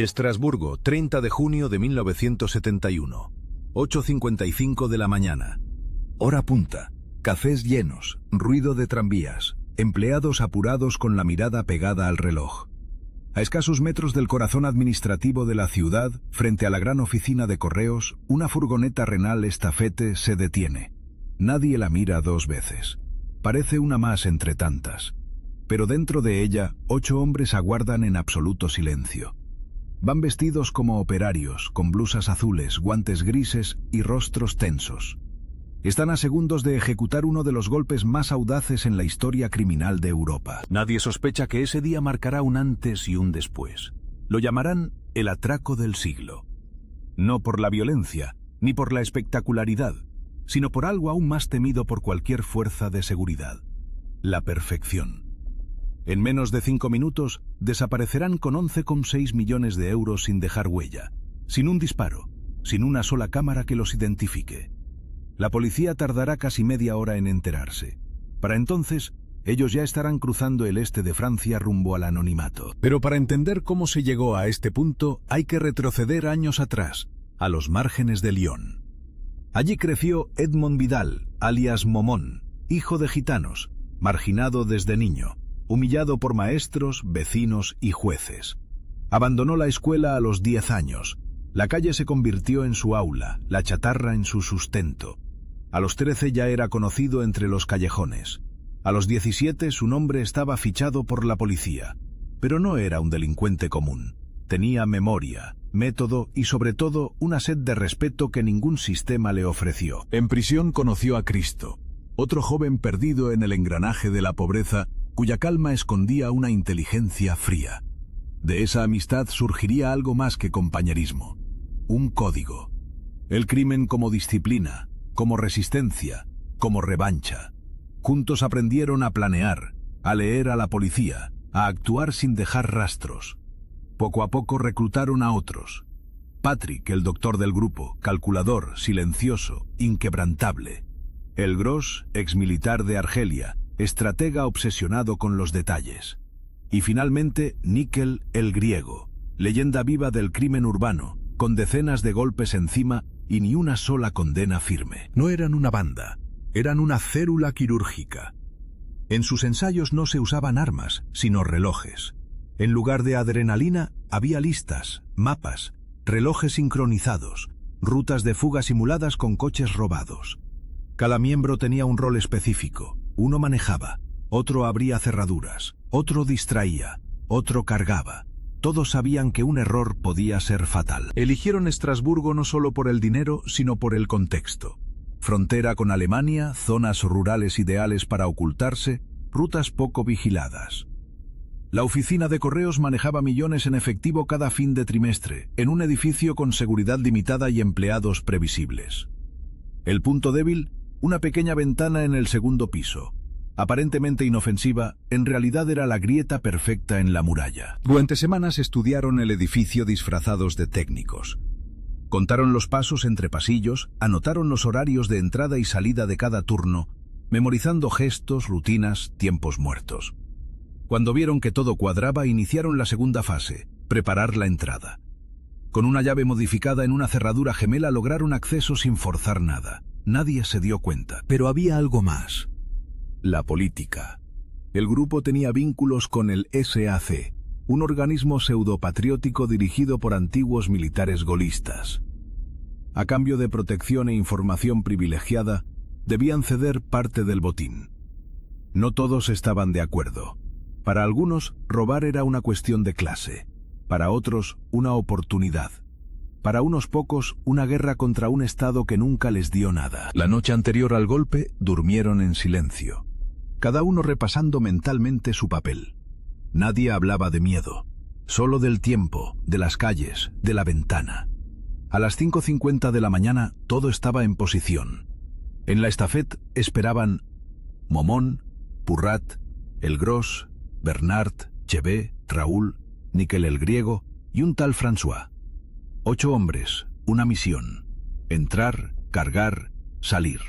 Estrasburgo, 30 de junio de 1971. 8:55 de la mañana. Hora punta. Cafés llenos, ruido de tranvías, empleados apurados con la mirada pegada al reloj. A escasos metros del corazón administrativo de la ciudad, frente a la gran oficina de correos, una furgoneta Renault Estafette se detiene. Nadie la mira dos veces. Parece una más entre tantas. Pero dentro de ella, 8 hombres aguardan en absoluto silencio. Van vestidos como operarios, con blusas azules, guantes grises y rostros tensos. Están a segundos de ejecutar uno de los golpes más audaces en la historia criminal de Europa. Nadie sospecha que ese día marcará un antes y un después. Lo llamarán el atraco del siglo. No por la violencia, ni por la espectacularidad, sino por algo aún más temido por cualquier fuerza de seguridad: la perfección. En menos de 5 minutos, desaparecerán con 11,6 millones de euros sin dejar huella, sin un disparo, sin una sola cámara que los identifique. La policía tardará casi media hora en enterarse. Para entonces, ellos ya estarán cruzando el este de Francia rumbo al anonimato. Pero para entender cómo se llegó a este punto, hay que retroceder años atrás, a los márgenes de Lyon. Allí creció Edmond Vidal, alias Momón, hijo de gitanos, marginado desde niño, humillado por maestros, vecinos y jueces. Abandonó la escuela a los 10 años. La calle se convirtió en su aula, la chatarra en su sustento. A los 13 ya era conocido entre los callejones. A los 17 su nombre estaba fichado por la policía. Pero no era un delincuente común. Tenía memoria, método y sobre todo una sed de respeto que ningún sistema le ofreció. En prisión conoció a Cristo, otro joven perdido en el engranaje de la pobreza, cuya calma escondía una inteligencia fría. De esa amistad surgiría algo más que compañerismo, un código. El crimen como disciplina, como resistencia, como revancha. Juntos aprendieron a planear, a leer a la policía, a actuar sin dejar rastros. Poco a poco reclutaron a otros. Patrick, el doctor del grupo, calculador, silencioso, inquebrantable. El Gros, exmilitar de Argelia, estratega obsesionado con los detalles. Y finalmente, Nickel el griego, leyenda viva del crimen urbano, con decenas de golpes encima y ni una sola condena firme. No eran una banda, eran una célula quirúrgica. En sus ensayos no se usaban armas, sino relojes. En lugar de adrenalina, había listas, mapas, relojes sincronizados, rutas de fuga simuladas con coches robados. Cada miembro tenía un rol específico. Uno manejaba, otro abría cerraduras, otro distraía, otro cargaba. Todos sabían que un error podía ser fatal. Eligieron Estrasburgo no solo por el dinero, sino por el contexto. Frontera con Alemania, zonas rurales ideales para ocultarse, rutas poco vigiladas. La oficina de correos manejaba millones en efectivo cada fin de trimestre, en un edificio con seguridad limitada y empleados previsibles. El punto débil: una pequeña ventana en el segundo piso. Aparentemente inofensiva, en realidad era la grieta perfecta en la muralla. Durante semanas estudiaron el edificio disfrazados de técnicos. Contaron los pasos entre pasillos, anotaron los horarios de entrada y salida de cada turno, memorizando gestos, rutinas, tiempos muertos. Cuando vieron que todo cuadraba, iniciaron la segunda fase: preparar la entrada. Con una llave modificada en una cerradura gemela lograron acceso sin forzar nada. Nadie se dio cuenta. Pero había algo más: la política. El grupo tenía vínculos con el SAC, un organismo pseudopatriótico dirigido por antiguos militares gaullistas. A cambio de protección e información privilegiada, debían ceder parte del botín. No todos estaban de acuerdo. Para algunos, robar era una cuestión de clase. Para otros, una oportunidad. Para unos pocos, una guerra contra un Estado que nunca les dio nada. La noche anterior al golpe, durmieron en silencio, cada uno repasando mentalmente su papel. Nadie hablaba de miedo, solo del tiempo, de las calles, de la ventana. A las 5:50 de la mañana, todo estaba en posición. En la Estafette esperaban Momón, Purrat, el Gros, Bernard, Chevet, Raúl, Nickel el griego y un tal François. 8 hombres, una misión: entrar, cargar, salir.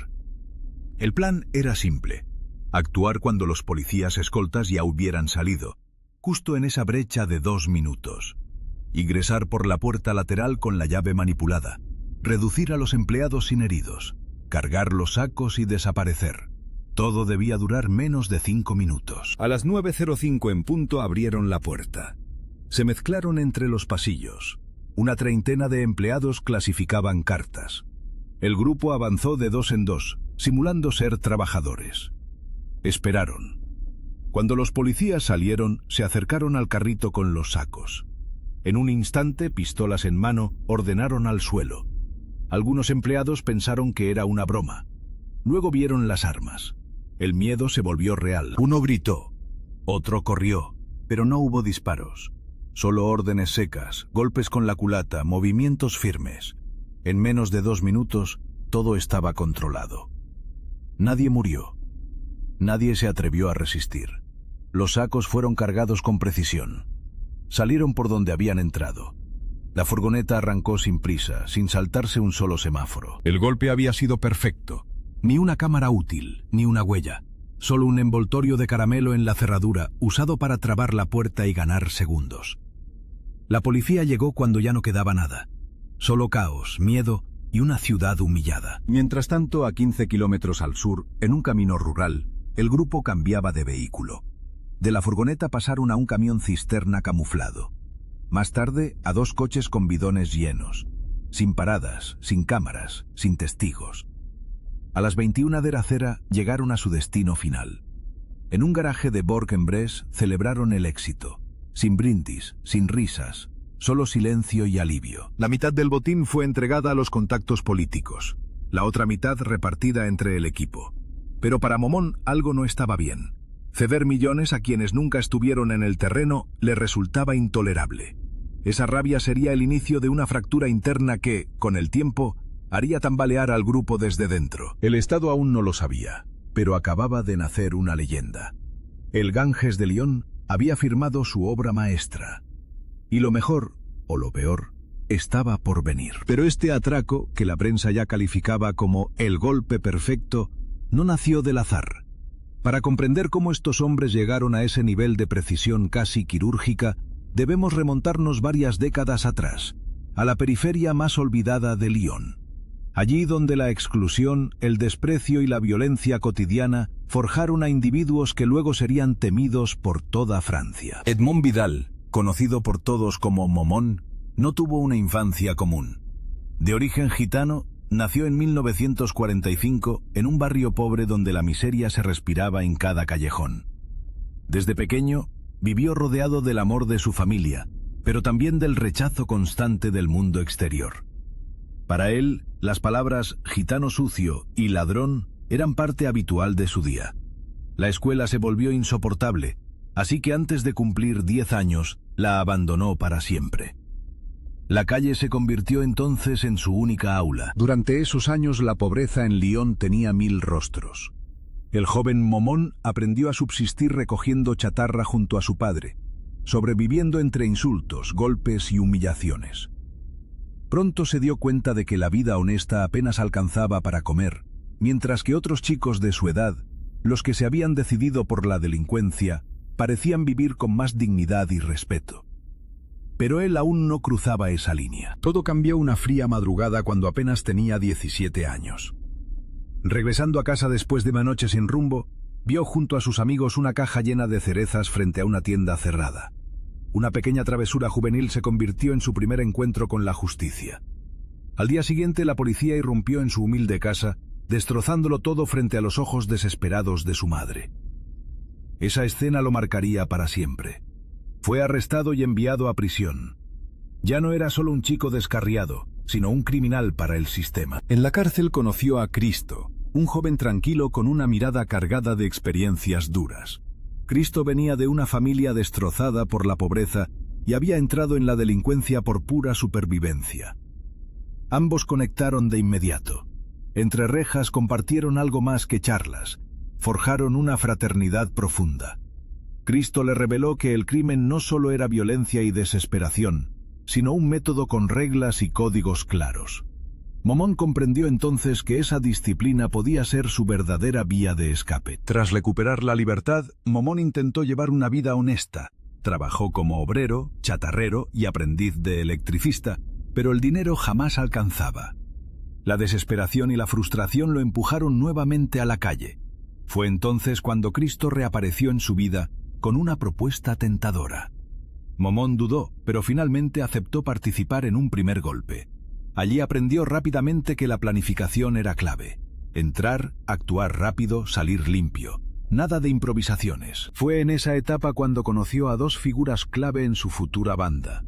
El plan era simple: actuar cuando los policías escoltas ya hubieran salido, justo en esa brecha de 2 minutos. ingresar por la puerta lateral con la llave manipulada, reducir a los empleados sin heridos, cargar los sacos y desaparecer. Todo debía durar menos de 5 minutos. A las 9:05 en punto abrieron la puerta. Se mezclaron entre los pasillos. Una treintena de empleados clasificaban cartas. El grupo avanzó de 2 en 2, simulando ser trabajadores. Esperaron. Cuando los policías salieron, se acercaron al carrito con los sacos. En un instante, pistolas en mano, ordenaron al suelo. Algunos empleados pensaron que era una broma. Luego vieron las armas. El miedo se volvió real. Uno gritó. Otro corrió, pero no hubo disparos. Solo órdenes secas, golpes con la culata, movimientos firmes. En menos de 2 minutos, todo estaba controlado. Nadie murió. Nadie se atrevió a resistir. Los sacos fueron cargados con precisión. Salieron por donde habían entrado. La furgoneta arrancó sin prisa, sin saltarse un solo semáforo. El golpe había sido perfecto. Ni una cámara útil, ni una huella. Solo un envoltorio de caramelo en la cerradura, usado para trabar la puerta y ganar segundos. La policía llegó cuando ya no quedaba nada. Solo caos, miedo y una ciudad humillada. Mientras tanto, a 15 kilómetros al sur, en un camino rural, el grupo cambiaba de vehículo. De la furgoneta pasaron a un camión cisterna camuflado. Más tarde, a 2 coches con bidones llenos. Sin paradas, sin cámaras, sin testigos. A las 21 de la acera llegaron a su destino final. En un garaje de Bourg-en-Bresse celebraron el éxito. Sin brindis, sin risas, solo silencio y alivio. La mitad del botín fue entregada a los contactos políticos, la otra mitad repartida entre el equipo. Pero para Momón algo no estaba bien. Ceder millones a quienes nunca estuvieron en el terreno le resultaba intolerable. Esa rabia sería el inicio de una fractura interna que, con el tiempo, haría tambalear al grupo desde dentro. El Estado aún no lo sabía, pero acababa de nacer una leyenda. El Ganges de Lyon había firmado su obra maestra. Y lo mejor, o lo peor, estaba por venir. Pero este atraco, que la prensa ya calificaba como el golpe perfecto, no nació del azar. Para comprender cómo estos hombres llegaron a ese nivel de precisión casi quirúrgica, debemos remontarnos varias décadas atrás, a la periferia más olvidada de Lyon. Allí donde la exclusión, el desprecio y la violencia cotidiana forjaron a individuos que luego serían temidos por toda Francia. Edmond Vidal, conocido por todos como Momón, no tuvo una infancia común. De origen gitano, nació en 1945 en un barrio pobre donde la miseria se respiraba en cada callejón. Desde pequeño, vivió rodeado del amor de su familia, pero también del rechazo constante del mundo exterior. Para él, las palabras gitano sucio y ladrón eran parte habitual de su día. La escuela se volvió insoportable, así que antes de cumplir 10 años, la abandonó para siempre. La calle se convirtió entonces en su única aula. Durante esos años la pobreza en Lyon tenía 1000 rostros. El joven Momón aprendió a subsistir recogiendo chatarra junto a su padre, sobreviviendo entre insultos, golpes y humillaciones. Pronto se dio cuenta de que la vida honesta apenas alcanzaba para comer, mientras que otros chicos de su edad, los que se habían decidido por la delincuencia, parecían vivir con más dignidad y respeto. Pero él aún no cruzaba esa línea. Todo cambió una fría madrugada cuando apenas tenía 17 años. Regresando a casa después de una noche sin rumbo, vio junto a sus amigos una caja llena de cerezas frente a una tienda cerrada. Una pequeña travesura juvenil se convirtió en su primer encuentro con la justicia. Al día siguiente, la policía irrumpió en su humilde casa, destrozándolo todo frente a los ojos desesperados de su madre. Esa escena lo marcaría para siempre. Fue arrestado y enviado a prisión. Ya no era solo un chico descarriado, sino un criminal para el sistema. En la cárcel conoció a Cristo, un joven tranquilo con una mirada cargada de experiencias duras. Cristo venía de una familia destrozada por la pobreza y había entrado en la delincuencia por pura supervivencia. Ambos conectaron de inmediato. Entre rejas compartieron algo más que charlas. Forjaron una fraternidad profunda. Cristo le reveló que el crimen no solo era violencia y desesperación, sino un método con reglas y códigos claros. Momón comprendió entonces que esa disciplina podía ser su verdadera vía de escape. Tras recuperar la libertad, Momón intentó llevar una vida honesta, Trabajó como obrero, chatarrero y aprendiz de electricista, pero el dinero jamás alcanzaba. La desesperación y la frustración lo empujaron nuevamente a la calle. Fue entonces cuando Cristo reapareció en su vida con una propuesta tentadora. Momón dudó, pero finalmente aceptó participar en un primer golpe. Allí aprendió rápidamente que la planificación era clave. Entrar, actuar rápido, salir limpio. Nada de improvisaciones. Fue en esa etapa cuando conoció a dos figuras clave en su futura banda.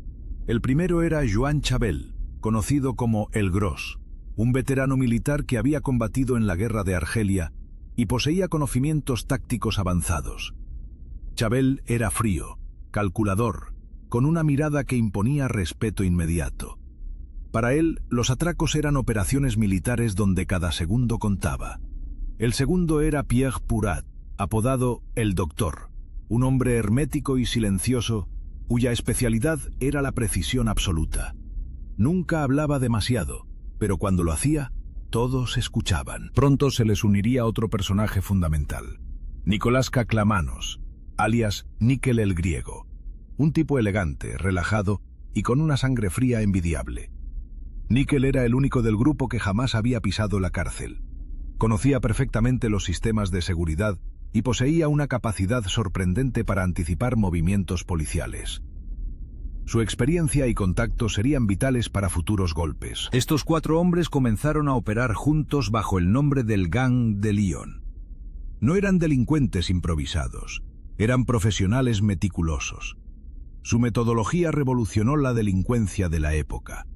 El primero era Joan Chabel, conocido como El Gros, un veterano militar que había combatido en la guerra de Argelia y poseía conocimientos tácticos avanzados. Chabel era frío, calculador, con una mirada que imponía respeto inmediato. Para él, los atracos eran operaciones militares donde cada segundo contaba. El segundo era Pierre Purat, apodado El Doctor, un hombre hermético y silencioso, cuya especialidad era la precisión absoluta. Nunca hablaba demasiado, pero cuando lo hacía, todos escuchaban. Pronto se les uniría otro personaje fundamental, Nicolás Clamanos, alias Níquel el Griego, un tipo elegante, relajado y con una sangre fría envidiable. Níquel era el único del grupo que jamás había pisado la cárcel. Conocía perfectamente los sistemas de seguridad y poseía una capacidad sorprendente para anticipar movimientos policiales. Su experiencia y contacto serían vitales para futuros golpes. Estos 4 hombres comenzaron a operar juntos bajo el nombre del Gang de Lyon. No eran delincuentes improvisados, eran profesionales meticulosos. Su metodología revolucionó la delincuencia de la época.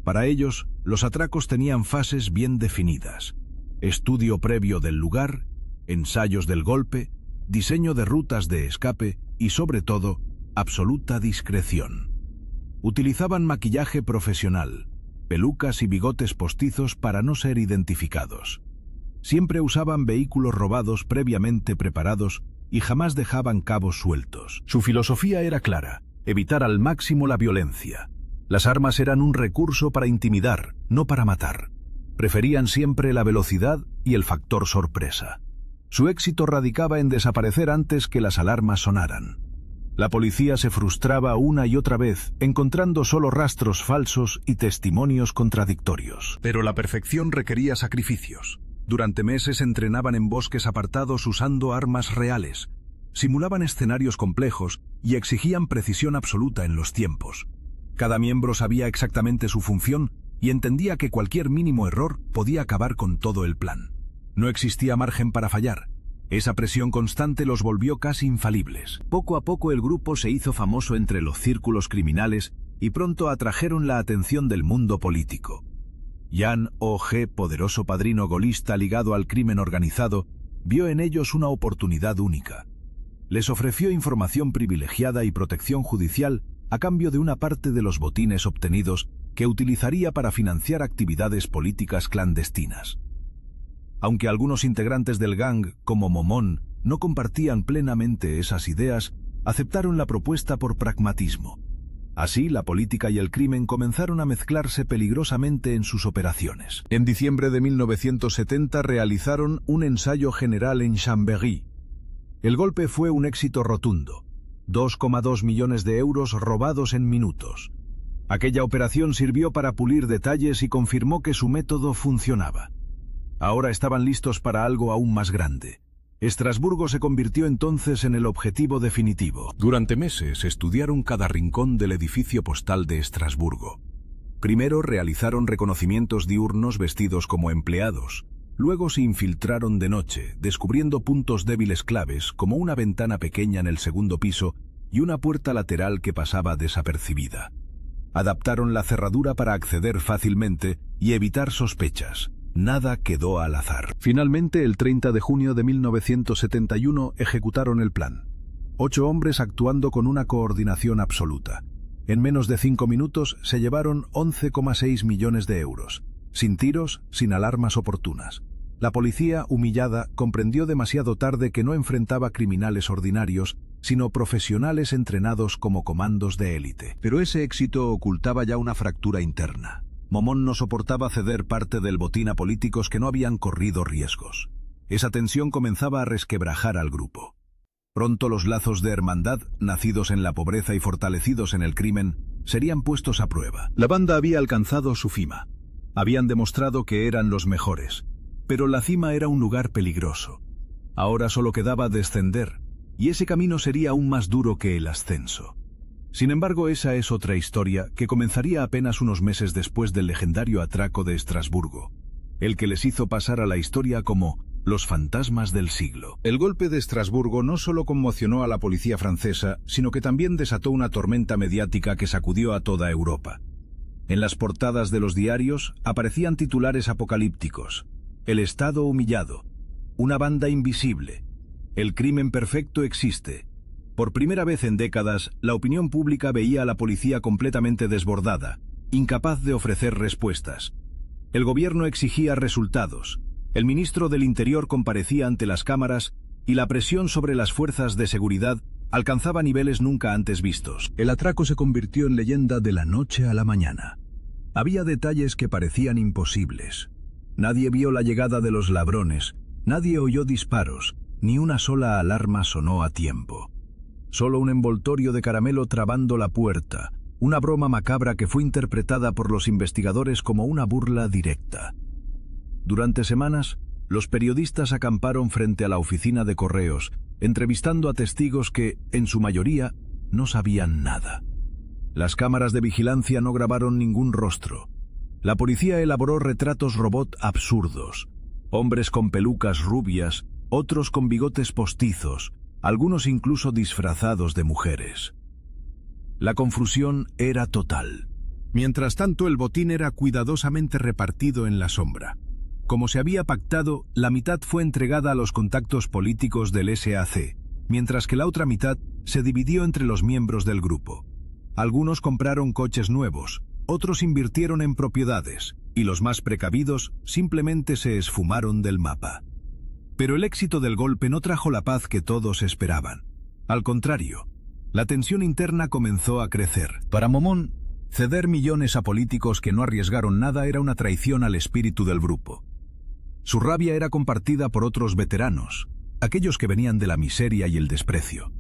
Para ellos, los atracos tenían fases bien definidas: estudio previo del lugar, ensayos del golpe, diseño de rutas de escape y, sobre todo, absoluta discreción. Utilizaban maquillaje profesional, pelucas y bigotes postizos para no ser identificados. Siempre usaban vehículos robados previamente preparados y jamás dejaban cabos sueltos. Su filosofía era clara: evitar al máximo la violencia. Las armas eran un recurso para intimidar, no para matar. Preferían siempre la velocidad y el factor sorpresa. Su éxito radicaba en desaparecer antes que las alarmas sonaran. La policía se frustraba una y otra vez, encontrando solo rastros falsos y testimonios contradictorios. Pero la perfección requería sacrificios. Durante meses entrenaban en bosques apartados usando armas reales, simulaban escenarios complejos y exigían precisión absoluta en los tiempos. Cada miembro sabía exactamente su función y entendía que cualquier mínimo error podía acabar con todo el plan. No existía margen para fallar. Esa presión constante los volvió casi infalibles. Poco a poco el grupo se hizo famoso entre los círculos criminales y pronto atrajeron la atención del mundo político. Jan O.G., poderoso padrino golista ligado al crimen organizado, vio en ellos una oportunidad única. Les ofreció información privilegiada y protección judicial a cambio de una parte de los botines obtenidos que utilizaría para financiar actividades políticas clandestinas. Aunque algunos integrantes del gang, como Momón, no compartían plenamente esas ideas, aceptaron la propuesta por pragmatismo. Así, la política y el crimen comenzaron a mezclarse peligrosamente en sus operaciones. En diciembre de 1970 realizaron un ensayo general en Chambéry. El golpe fue un éxito rotundo: 2,2 millones de euros robados en minutos. Aquella operación sirvió para pulir detalles y confirmó que su método funcionaba. Ahora estaban listos para algo aún más grande. Estrasburgo se convirtió entonces en el objetivo definitivo. Durante meses estudiaron cada rincón del edificio postal de Estrasburgo. Primero realizaron reconocimientos diurnos vestidos como empleados. Luego se infiltraron de noche, descubriendo puntos débiles claves como una ventana pequeña en el segundo piso y una puerta lateral que pasaba desapercibida. Adaptaron la cerradura para acceder fácilmente y evitar sospechas. Nada quedó al azar. Finalmente, el 30 de junio de 1971, ejecutaron el plan. 8 hombres actuando con una coordinación absoluta. En menos de 5 minutos se llevaron 11,6 millones de euros. Sin tiros, sin alarmas oportunas. La policía, humillada, comprendió demasiado tarde que no enfrentaba criminales ordinarios, sino profesionales entrenados como comandos de élite. Pero ese éxito ocultaba ya una fractura interna. Momón no soportaba ceder parte del botín a políticos que no habían corrido riesgos. Esa tensión comenzaba a resquebrajar al grupo. Pronto los lazos de hermandad, nacidos en la pobreza y fortalecidos en el crimen, serían puestos a prueba. La banda había alcanzado su cima. Habían demostrado que eran los mejores. Pero la cima era un lugar peligroso. Ahora solo quedaba descender, y ese camino sería aún más duro que el ascenso. Sin embargo, esa es otra historia que comenzaría apenas unos meses después del legendario atraco de Estrasburgo, el que les hizo pasar a la historia como los fantasmas del siglo. El golpe de Estrasburgo no solo conmocionó a la policía francesa, sino que también desató una tormenta mediática que sacudió a toda Europa. En las portadas de los diarios aparecían titulares apocalípticos: el Estado humillado, una banda invisible, el crimen perfecto existe. Por primera vez en décadas, la opinión pública veía a la policía completamente desbordada, incapaz de ofrecer respuestas. El gobierno exigía resultados. El ministro del Interior comparecía ante las cámaras y la presión sobre las fuerzas de seguridad alcanzaba niveles nunca antes vistos. El atraco se convirtió en leyenda de la noche a la mañana. Había detalles que parecían imposibles. Nadie vio la llegada de los ladrones, nadie oyó disparos, ni una sola alarma sonó a tiempo. Solo un envoltorio de caramelo trabando la puerta, una broma macabra que fue interpretada por los investigadores como una burla directa. Durante semanas, los periodistas acamparon frente a la oficina de correos, entrevistando a testigos que, en su mayoría, no sabían nada. Las cámaras de vigilancia no grabaron ningún rostro. La policía elaboró retratos robot absurdos. Hombres con pelucas rubias, otros con bigotes postizos, algunos incluso disfrazados de mujeres. La confusión era total. Mientras tanto, el botín era cuidadosamente repartido en la sombra. Como se había pactado, la mitad fue entregada a los contactos políticos del SAC, mientras que la otra mitad se dividió entre los miembros del grupo. Algunos compraron coches nuevos, otros invirtieron en propiedades, y los más precavidos simplemente se esfumaron del mapa. Pero el éxito del golpe no trajo la paz que todos esperaban. Al contrario, la tensión interna comenzó a crecer. Para Momón, ceder millones a políticos que no arriesgaron nada era una traición al espíritu del grupo. Su rabia era compartida por otros veteranos, aquellos que venían de la miseria y el desprecio.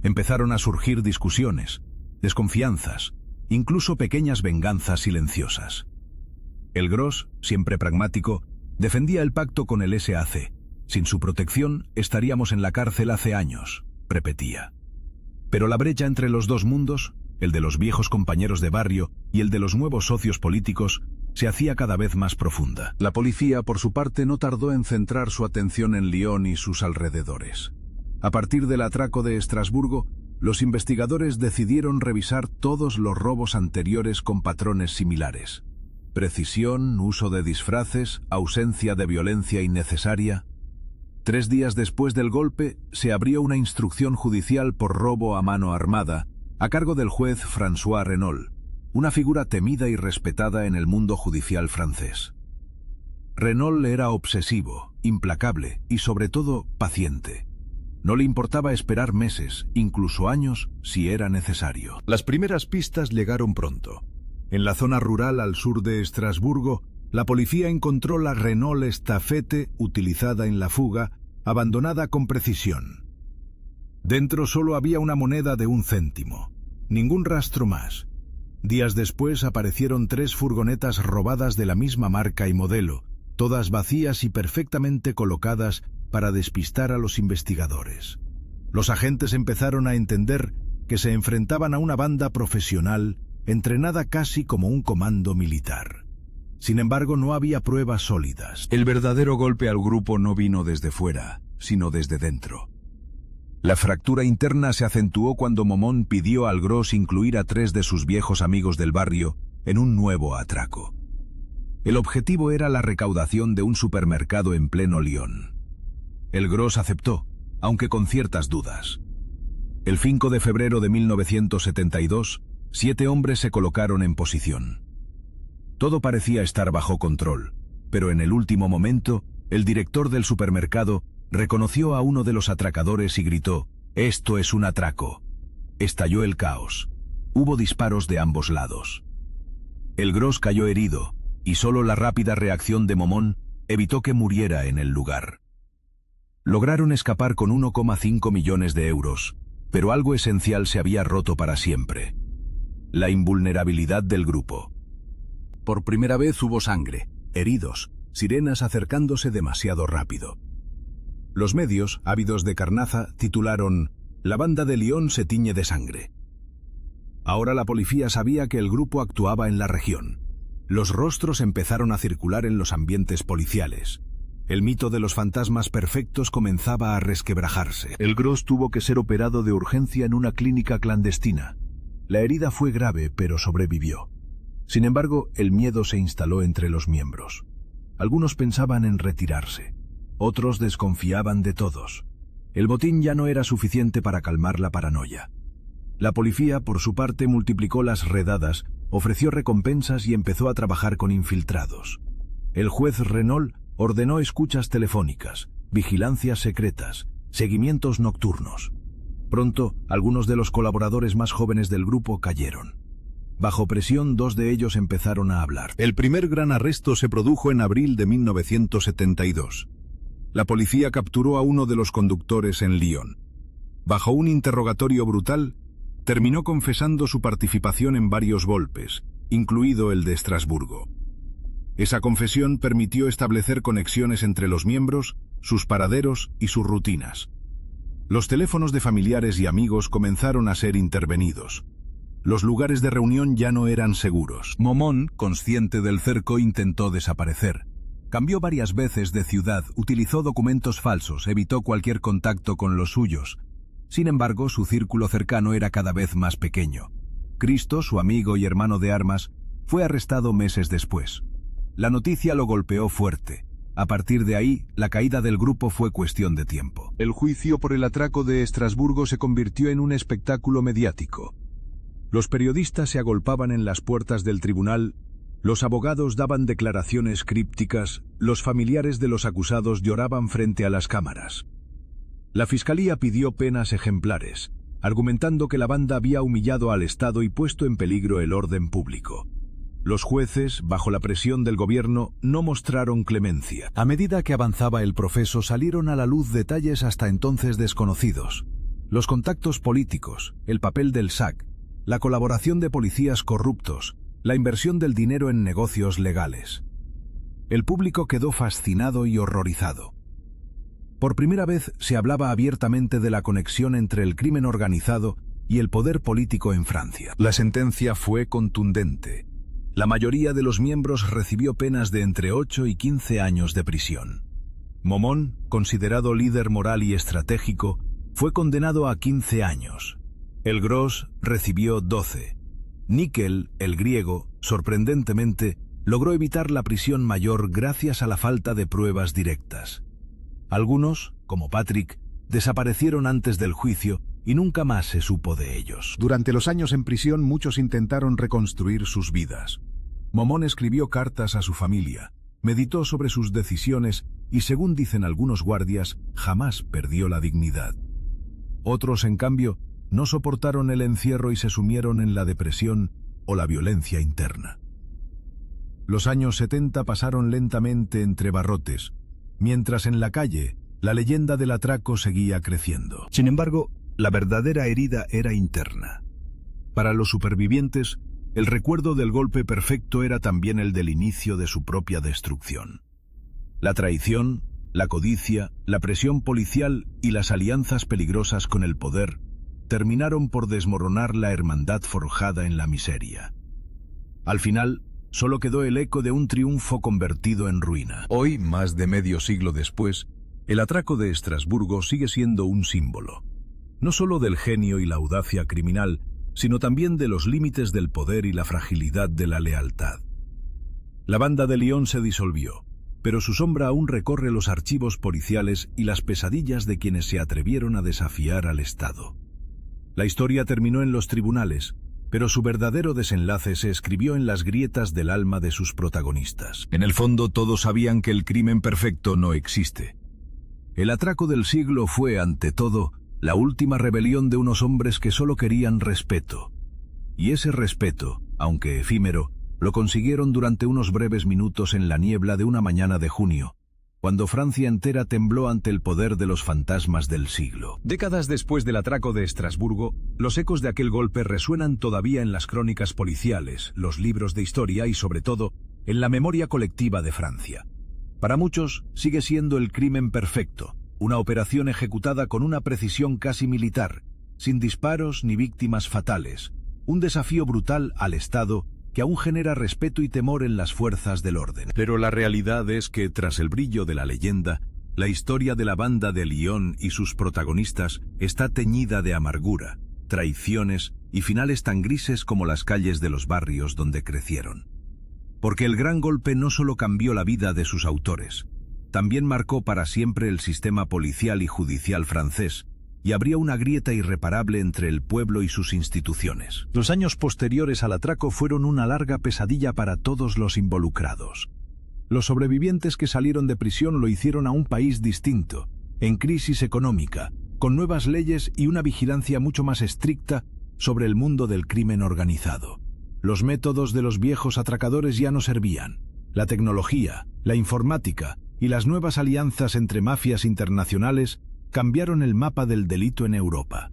Empezaron a surgir discusiones, desconfianzas, incluso pequeñas venganzas silenciosas. El Gros, siempre pragmático, defendía el pacto con el SAC. Sin su protección, estaríamos en la cárcel hace años, repetía. Pero la brecha entre los dos mundos, el de los viejos compañeros de barrio y el de los nuevos socios políticos, se hacía cada vez más profunda. La policía, por su parte, no tardó en centrar su atención en Lyon y sus alrededores. A partir del atraco de Estrasburgo, los investigadores decidieron revisar todos los robos anteriores con patrones similares. Precisión, uso de disfraces, ausencia de violencia innecesaria. 3 días después del golpe, se abrió una instrucción judicial por robo a mano armada, a cargo del juez François Renault, una figura temida y respetada en el mundo judicial francés. Renault era obsesivo, implacable y sobre todo paciente. No le importaba esperar meses, incluso años, si era necesario. Las primeras pistas llegaron pronto. En la zona rural al sur de Estrasburgo, la policía encontró la Renault Estafette utilizada en la fuga, abandonada con precisión. Dentro solo había una moneda de 1 céntimo. Ningún rastro más. Días después aparecieron 3 furgonetas robadas de la misma marca y modelo, todas vacías y perfectamente colocadas para despistar a los investigadores. Los agentes empezaron a entender que se enfrentaban a una banda profesional, entrenada casi como un comando militar. Sin embargo, no había pruebas sólidas. El verdadero golpe al grupo no vino desde fuera, sino desde dentro. La fractura interna se acentuó cuando Momón pidió al Gros incluir a 3 de sus viejos amigos del barrio en un nuevo atraco. El objetivo era la recaudación de un supermercado en pleno Lyon. El Gros aceptó, aunque con ciertas dudas. El 5 de febrero de 1972, 7 hombres se colocaron en posición. Todo parecía estar bajo control, pero en el último momento, el director del supermercado reconoció a uno de los atracadores y gritó: «¡Esto es un atraco!». Estalló el caos. Hubo disparos de ambos lados. El Gros cayó herido, y solo la rápida reacción de Momón evitó que muriera en el lugar. Lograron escapar con 1,5 millones de euros, pero algo esencial se había roto para siempre: la invulnerabilidad del grupo. Por primera vez hubo sangre, heridos, sirenas acercándose demasiado rápido. Los medios, ávidos de carnaza, titularon «La banda de Lyon se tiñe de sangre». Ahora la policía sabía que el grupo actuaba en la región. Los rostros empezaron a circular en los ambientes policiales. El mito de los fantasmas perfectos comenzaba a resquebrajarse. El Gros tuvo que ser operado de urgencia en una clínica clandestina. La herida fue grave, pero sobrevivió. Sin embargo, el miedo se instaló entre los miembros. Algunos pensaban en retirarse. Otros desconfiaban de todos. El botín ya no era suficiente para calmar la paranoia. La policía, por su parte, multiplicó las redadas, ofreció recompensas y empezó a trabajar con infiltrados. El juez Renault ordenó escuchas telefónicas, vigilancias secretas, seguimientos nocturnos. Pronto, algunos de los colaboradores más jóvenes del grupo cayeron. Bajo presión, 2 de ellos empezaron a hablar. El primer gran arresto se produjo en abril de 1972. La policía capturó a uno de los conductores en Lyon. Bajo un interrogatorio brutal, terminó confesando su participación en varios golpes, incluido el de Estrasburgo. Esa confesión permitió establecer conexiones entre los miembros, sus paraderos y sus rutinas. Los teléfonos de familiares y amigos comenzaron a ser intervenidos. Los lugares de reunión ya no eran seguros. Momón, consciente del cerco, intentó desaparecer. Cambió varias veces de ciudad, utilizó documentos falsos, evitó cualquier contacto con los suyos. Sin embargo, su círculo cercano era cada vez más pequeño. Cristo, su amigo y hermano de armas, fue arrestado meses después. La noticia lo golpeó fuerte. A partir de ahí, la caída del grupo fue cuestión de tiempo. El juicio por el atraco de Estrasburgo se convirtió en un espectáculo mediático. Los periodistas se agolpaban en las puertas del tribunal, los abogados daban declaraciones crípticas, los familiares de los acusados lloraban frente a las cámaras. La fiscalía pidió penas ejemplares, argumentando que la banda había humillado al Estado y puesto en peligro el orden público. Los jueces, bajo la presión del gobierno, no mostraron clemencia. A medida que avanzaba el proceso, salieron a la luz detalles hasta entonces desconocidos. Los contactos políticos, el papel del SAC, la colaboración de policías corruptos, la inversión del dinero en negocios legales. El público quedó fascinado y horrorizado. Por primera vez se hablaba abiertamente de la conexión entre el crimen organizado y el poder político en Francia. La sentencia fue contundente. La mayoría de los miembros recibió penas de entre 8 y 15 años de prisión. Momón, considerado líder moral y estratégico, fue condenado a 15 años. El Gros recibió 12. Nickel, el griego, sorprendentemente, logró evitar la prisión mayor gracias a la falta de pruebas directas. Algunos, como Patrick, desaparecieron antes del juicio y nunca más se supo de ellos. Durante los años en prisión, muchos intentaron reconstruir sus vidas. Momón escribió cartas a su familia, meditó sobre sus decisiones y, según dicen algunos guardias, jamás perdió la dignidad. Otros, en cambio, no soportaron el encierro y se sumieron en la depresión o la violencia interna. Los años 70 pasaron lentamente entre barrotes, mientras en la calle la leyenda del atraco seguía creciendo. Sin embargo, la verdadera herida era interna. Para los supervivientes, el recuerdo del golpe perfecto era también el del inicio de su propia destrucción. La traición, la codicia, la presión policial y las alianzas peligrosas con el poder terminaron por desmoronar la hermandad forjada en la miseria. Al final, solo quedó el eco de un triunfo convertido en ruina. Hoy, más de medio siglo después, el atraco de Estrasburgo sigue siendo un símbolo, no solo del genio y la audacia criminal, sino también de los límites del poder y la fragilidad de la lealtad. La banda de Lyon se disolvió, pero su sombra aún recorre los archivos policiales y las pesadillas de quienes se atrevieron a desafiar al Estado. La historia terminó en los tribunales, pero su verdadero desenlace se escribió en las grietas del alma de sus protagonistas. En el fondo, todos sabían que el crimen perfecto no existe. El atraco del siglo fue, ante todo, la última rebelión de unos hombres que solo querían respeto. Y ese respeto, aunque efímero, lo consiguieron durante unos breves minutos en la niebla de una mañana de junio, cuando Francia entera tembló ante el poder de los fantasmas del siglo. Décadas después del atraco de Estrasburgo, los ecos de aquel golpe resuenan todavía en las crónicas policiales, los libros de historia y, sobre todo, en la memoria colectiva de Francia. Para muchos, sigue siendo el crimen perfecto, una operación ejecutada con una precisión casi militar, sin disparos ni víctimas fatales, un desafío brutal al Estado que aún genera respeto y temor en las fuerzas del orden. Pero la realidad es que, tras el brillo de la leyenda, la historia de la banda de Lyon y sus protagonistas está teñida de amargura, traiciones y finales tan grises como las calles de los barrios donde crecieron. Porque el gran golpe no solo cambió la vida de sus autores, también marcó para siempre el sistema policial y judicial francés, y habría una grieta irreparable entre el pueblo y sus instituciones. Los años posteriores al atraco fueron una larga pesadilla para todos los involucrados. Los sobrevivientes que salieron de prisión lo hicieron a un país distinto, en crisis económica, con nuevas leyes y una vigilancia mucho más estricta sobre el mundo del crimen organizado. Los métodos de los viejos atracadores ya no servían. La tecnología, la informática y las nuevas alianzas entre mafias internacionales cambiaron el mapa del delito en Europa.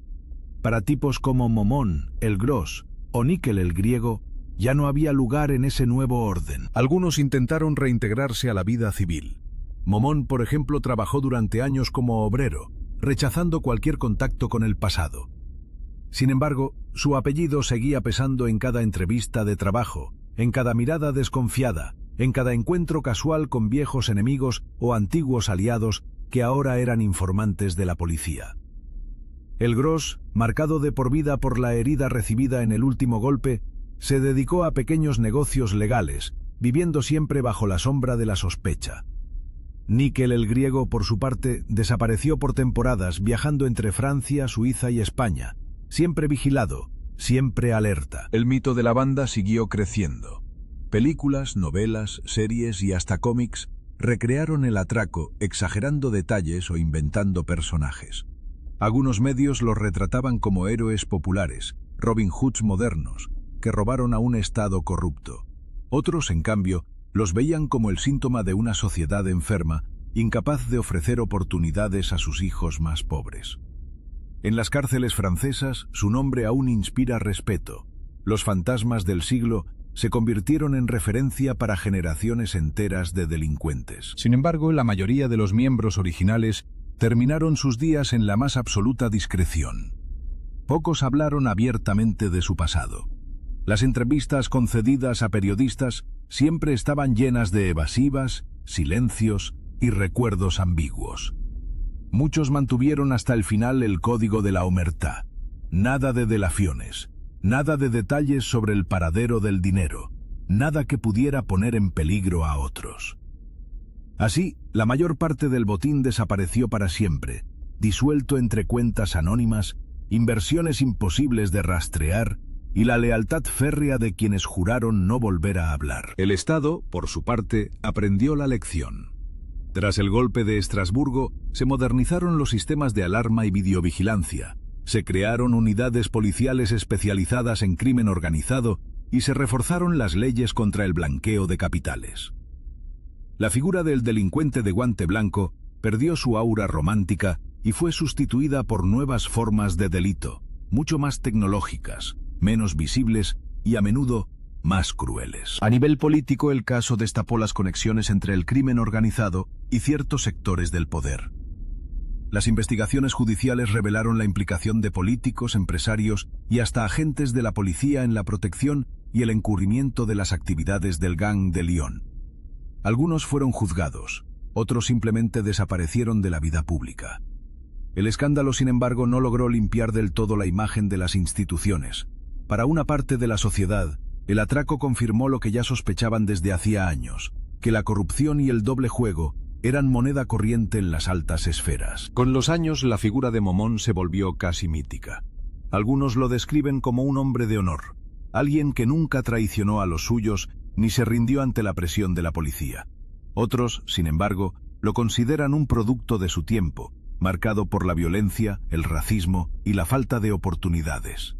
Para tipos como Momón, el Gros, o Nickel el Griego, ya no había lugar en ese nuevo orden. Algunos intentaron reintegrarse a la vida civil. Momón, por ejemplo, trabajó durante años como obrero, rechazando cualquier contacto con el pasado. Sin embargo, su apellido seguía pesando en cada entrevista de trabajo, en cada mirada desconfiada, en cada encuentro casual con viejos enemigos o antiguos aliados que ahora eran informantes de la policía. El Gros, marcado de por vida por la herida recibida en el último golpe, se dedicó a pequeños negocios legales, viviendo siempre bajo la sombra de la sospecha. Nickel el Griego, por su parte, desapareció por temporadas viajando entre Francia, Suiza y España, siempre vigilado, siempre alerta. El mito de la banda siguió creciendo. Películas, novelas, series y hasta cómics recrearon el atraco, exagerando detalles o inventando personajes. Algunos medios los retrataban como héroes populares, Robin Hoods modernos, que robaron a un Estado corrupto. Otros, en cambio, los veían como el síntoma de una sociedad enferma, incapaz de ofrecer oportunidades a sus hijos más pobres. En las cárceles francesas, su nombre aún inspira respeto. Los fantasmas del siglo se convirtieron en referencia para generaciones enteras de delincuentes. Sin embargo, la mayoría de los miembros originales terminaron sus días en la más absoluta discreción. Pocos hablaron abiertamente de su pasado. Las entrevistas concedidas a periodistas siempre estaban llenas de evasivas, silencios y recuerdos ambiguos. Muchos mantuvieron hasta el final el código de la omertá. Nada de delaciones. Nada de detalles sobre el paradero del dinero, nada que pudiera poner en peligro a otros. Así, la mayor parte del botín desapareció para siempre, disuelto entre cuentas anónimas, inversiones imposibles de rastrear y la lealtad férrea de quienes juraron no volver a hablar. El Estado, por su parte, aprendió la lección. Tras el golpe de Estrasburgo, se modernizaron los sistemas de alarma y videovigilancia. Se crearon unidades policiales especializadas en crimen organizado y se reforzaron las leyes contra el blanqueo de capitales. La figura del delincuente de guante blanco perdió su aura romántica y fue sustituida por nuevas formas de delito, mucho más tecnológicas, menos visibles y a menudo más crueles. A nivel político, el caso destapó las conexiones entre el crimen organizado y ciertos sectores del poder. Las investigaciones judiciales revelaron la implicación de políticos, empresarios y hasta agentes de la policía en la protección y el encubrimiento de las actividades del Gang de Lyon. Algunos fueron juzgados, otros simplemente desaparecieron de la vida pública. El escándalo, sin embargo, no logró limpiar del todo la imagen de las instituciones. Para una parte de la sociedad, el atraco confirmó lo que ya sospechaban desde hacía años, que la corrupción y el doble juego eran moneda corriente en las altas esferas. Con los años, la figura de Momón se volvió casi mítica. Algunos lo describen como un hombre de honor, alguien que nunca traicionó a los suyos ni se rindió ante la presión de la policía. Otros, sin embargo, lo consideran un producto de su tiempo, marcado por la violencia, el racismo y la falta de oportunidades.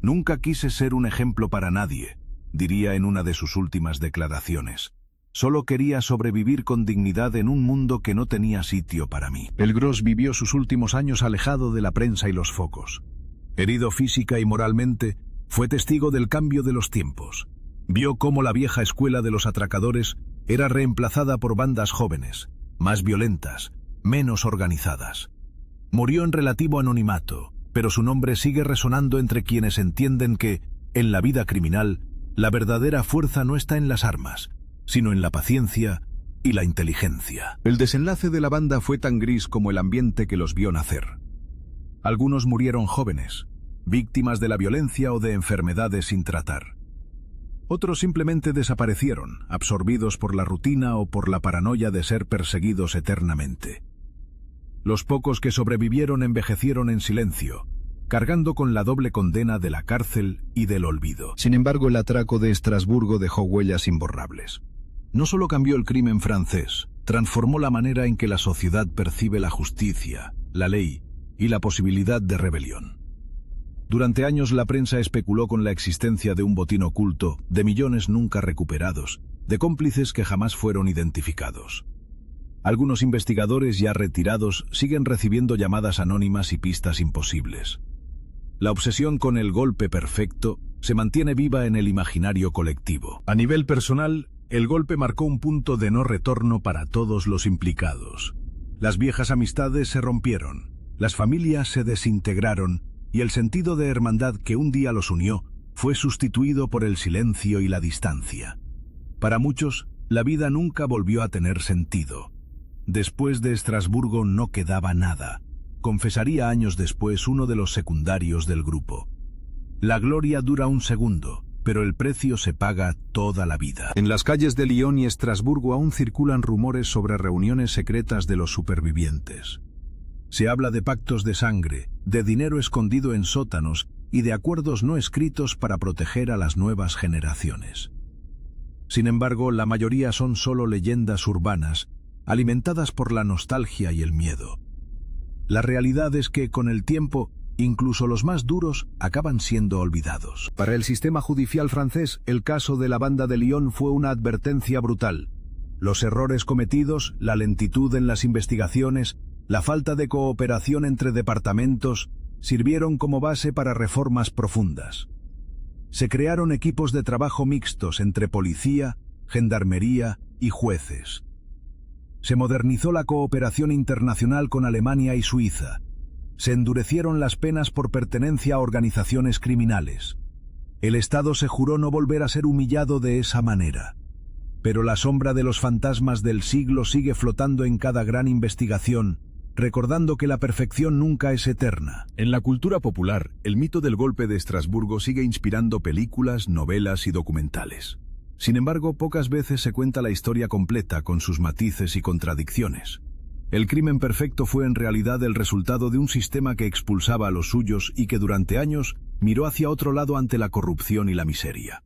Nunca quise ser un ejemplo para nadie, diría en una de sus últimas declaraciones. Solo quería sobrevivir con dignidad en un mundo que no tenía sitio para mí. El Gros vivió sus últimos años alejado de la prensa y los focos. Herido física y moralmente, fue testigo del cambio de los tiempos. Vio cómo la vieja escuela de los atracadores era reemplazada por bandas jóvenes, más violentas, menos organizadas. Murió en relativo anonimato, pero su nombre sigue resonando entre quienes entienden que, en la vida criminal, la verdadera fuerza no está en las armas, sino en la paciencia y la inteligencia. El desenlace de la banda fue tan gris como el ambiente que los vio nacer. Algunos murieron jóvenes, víctimas de la violencia o de enfermedades sin tratar. Otros simplemente desaparecieron, absorbidos por la rutina o por la paranoia de ser perseguidos eternamente. Los pocos que sobrevivieron envejecieron en silencio, cargando con la doble condena de la cárcel y del olvido. Sin embargo, el atraco de Estrasburgo dejó huellas imborrables. No solo cambió el crimen francés, transformó la manera en que la sociedad percibe la justicia, la ley y la posibilidad de rebelión. Durante años la prensa especuló con la existencia de un botín oculto, de millones nunca recuperados, de cómplices que jamás fueron identificados. Algunos investigadores ya retirados siguen recibiendo llamadas anónimas y pistas imposibles. La obsesión con el golpe perfecto se mantiene viva en el imaginario colectivo. A nivel personal, el golpe marcó un punto de no retorno para todos los implicados. Las viejas amistades se rompieron, las familias se desintegraron y el sentido de hermandad que un día los unió fue sustituido por el silencio y la distancia. Para muchos, la vida nunca volvió a tener sentido. Después de Estrasburgo no quedaba nada, confesaría años después uno de los secundarios del grupo. La gloria dura un segundo, pero el precio se paga toda la vida. En las calles de Lyon y Estrasburgo aún circulan rumores sobre reuniones secretas de los supervivientes. Se habla de pactos de sangre, de dinero escondido en sótanos y de acuerdos no escritos para proteger a las nuevas generaciones. Sin embargo, la mayoría son solo leyendas urbanas, alimentadas por la nostalgia y el miedo. La realidad es que, con el tiempo, incluso los más duros acaban siendo olvidados. Para el sistema judicial francés, el caso de la banda de Lyon fue una advertencia brutal. Los errores cometidos, la lentitud en las investigaciones, la falta de cooperación entre departamentos, sirvieron como base para reformas profundas. Se crearon equipos de trabajo mixtos entre policía, gendarmería y jueces. Se modernizó la cooperación internacional con Alemania y Suiza. Se endurecieron las penas por pertenencia a organizaciones criminales. El Estado se juró no volver a ser humillado de esa manera. Pero la sombra de los fantasmas del siglo sigue flotando en cada gran investigación, recordando que la perfección nunca es eterna. En la cultura popular, el mito del golpe de Estrasburgo sigue inspirando películas, novelas y documentales. Sin embargo, pocas veces se cuenta la historia completa con sus matices y contradicciones. El crimen perfecto fue en realidad el resultado de un sistema que expulsaba a los suyos y que durante años miró hacia otro lado ante la corrupción y la miseria.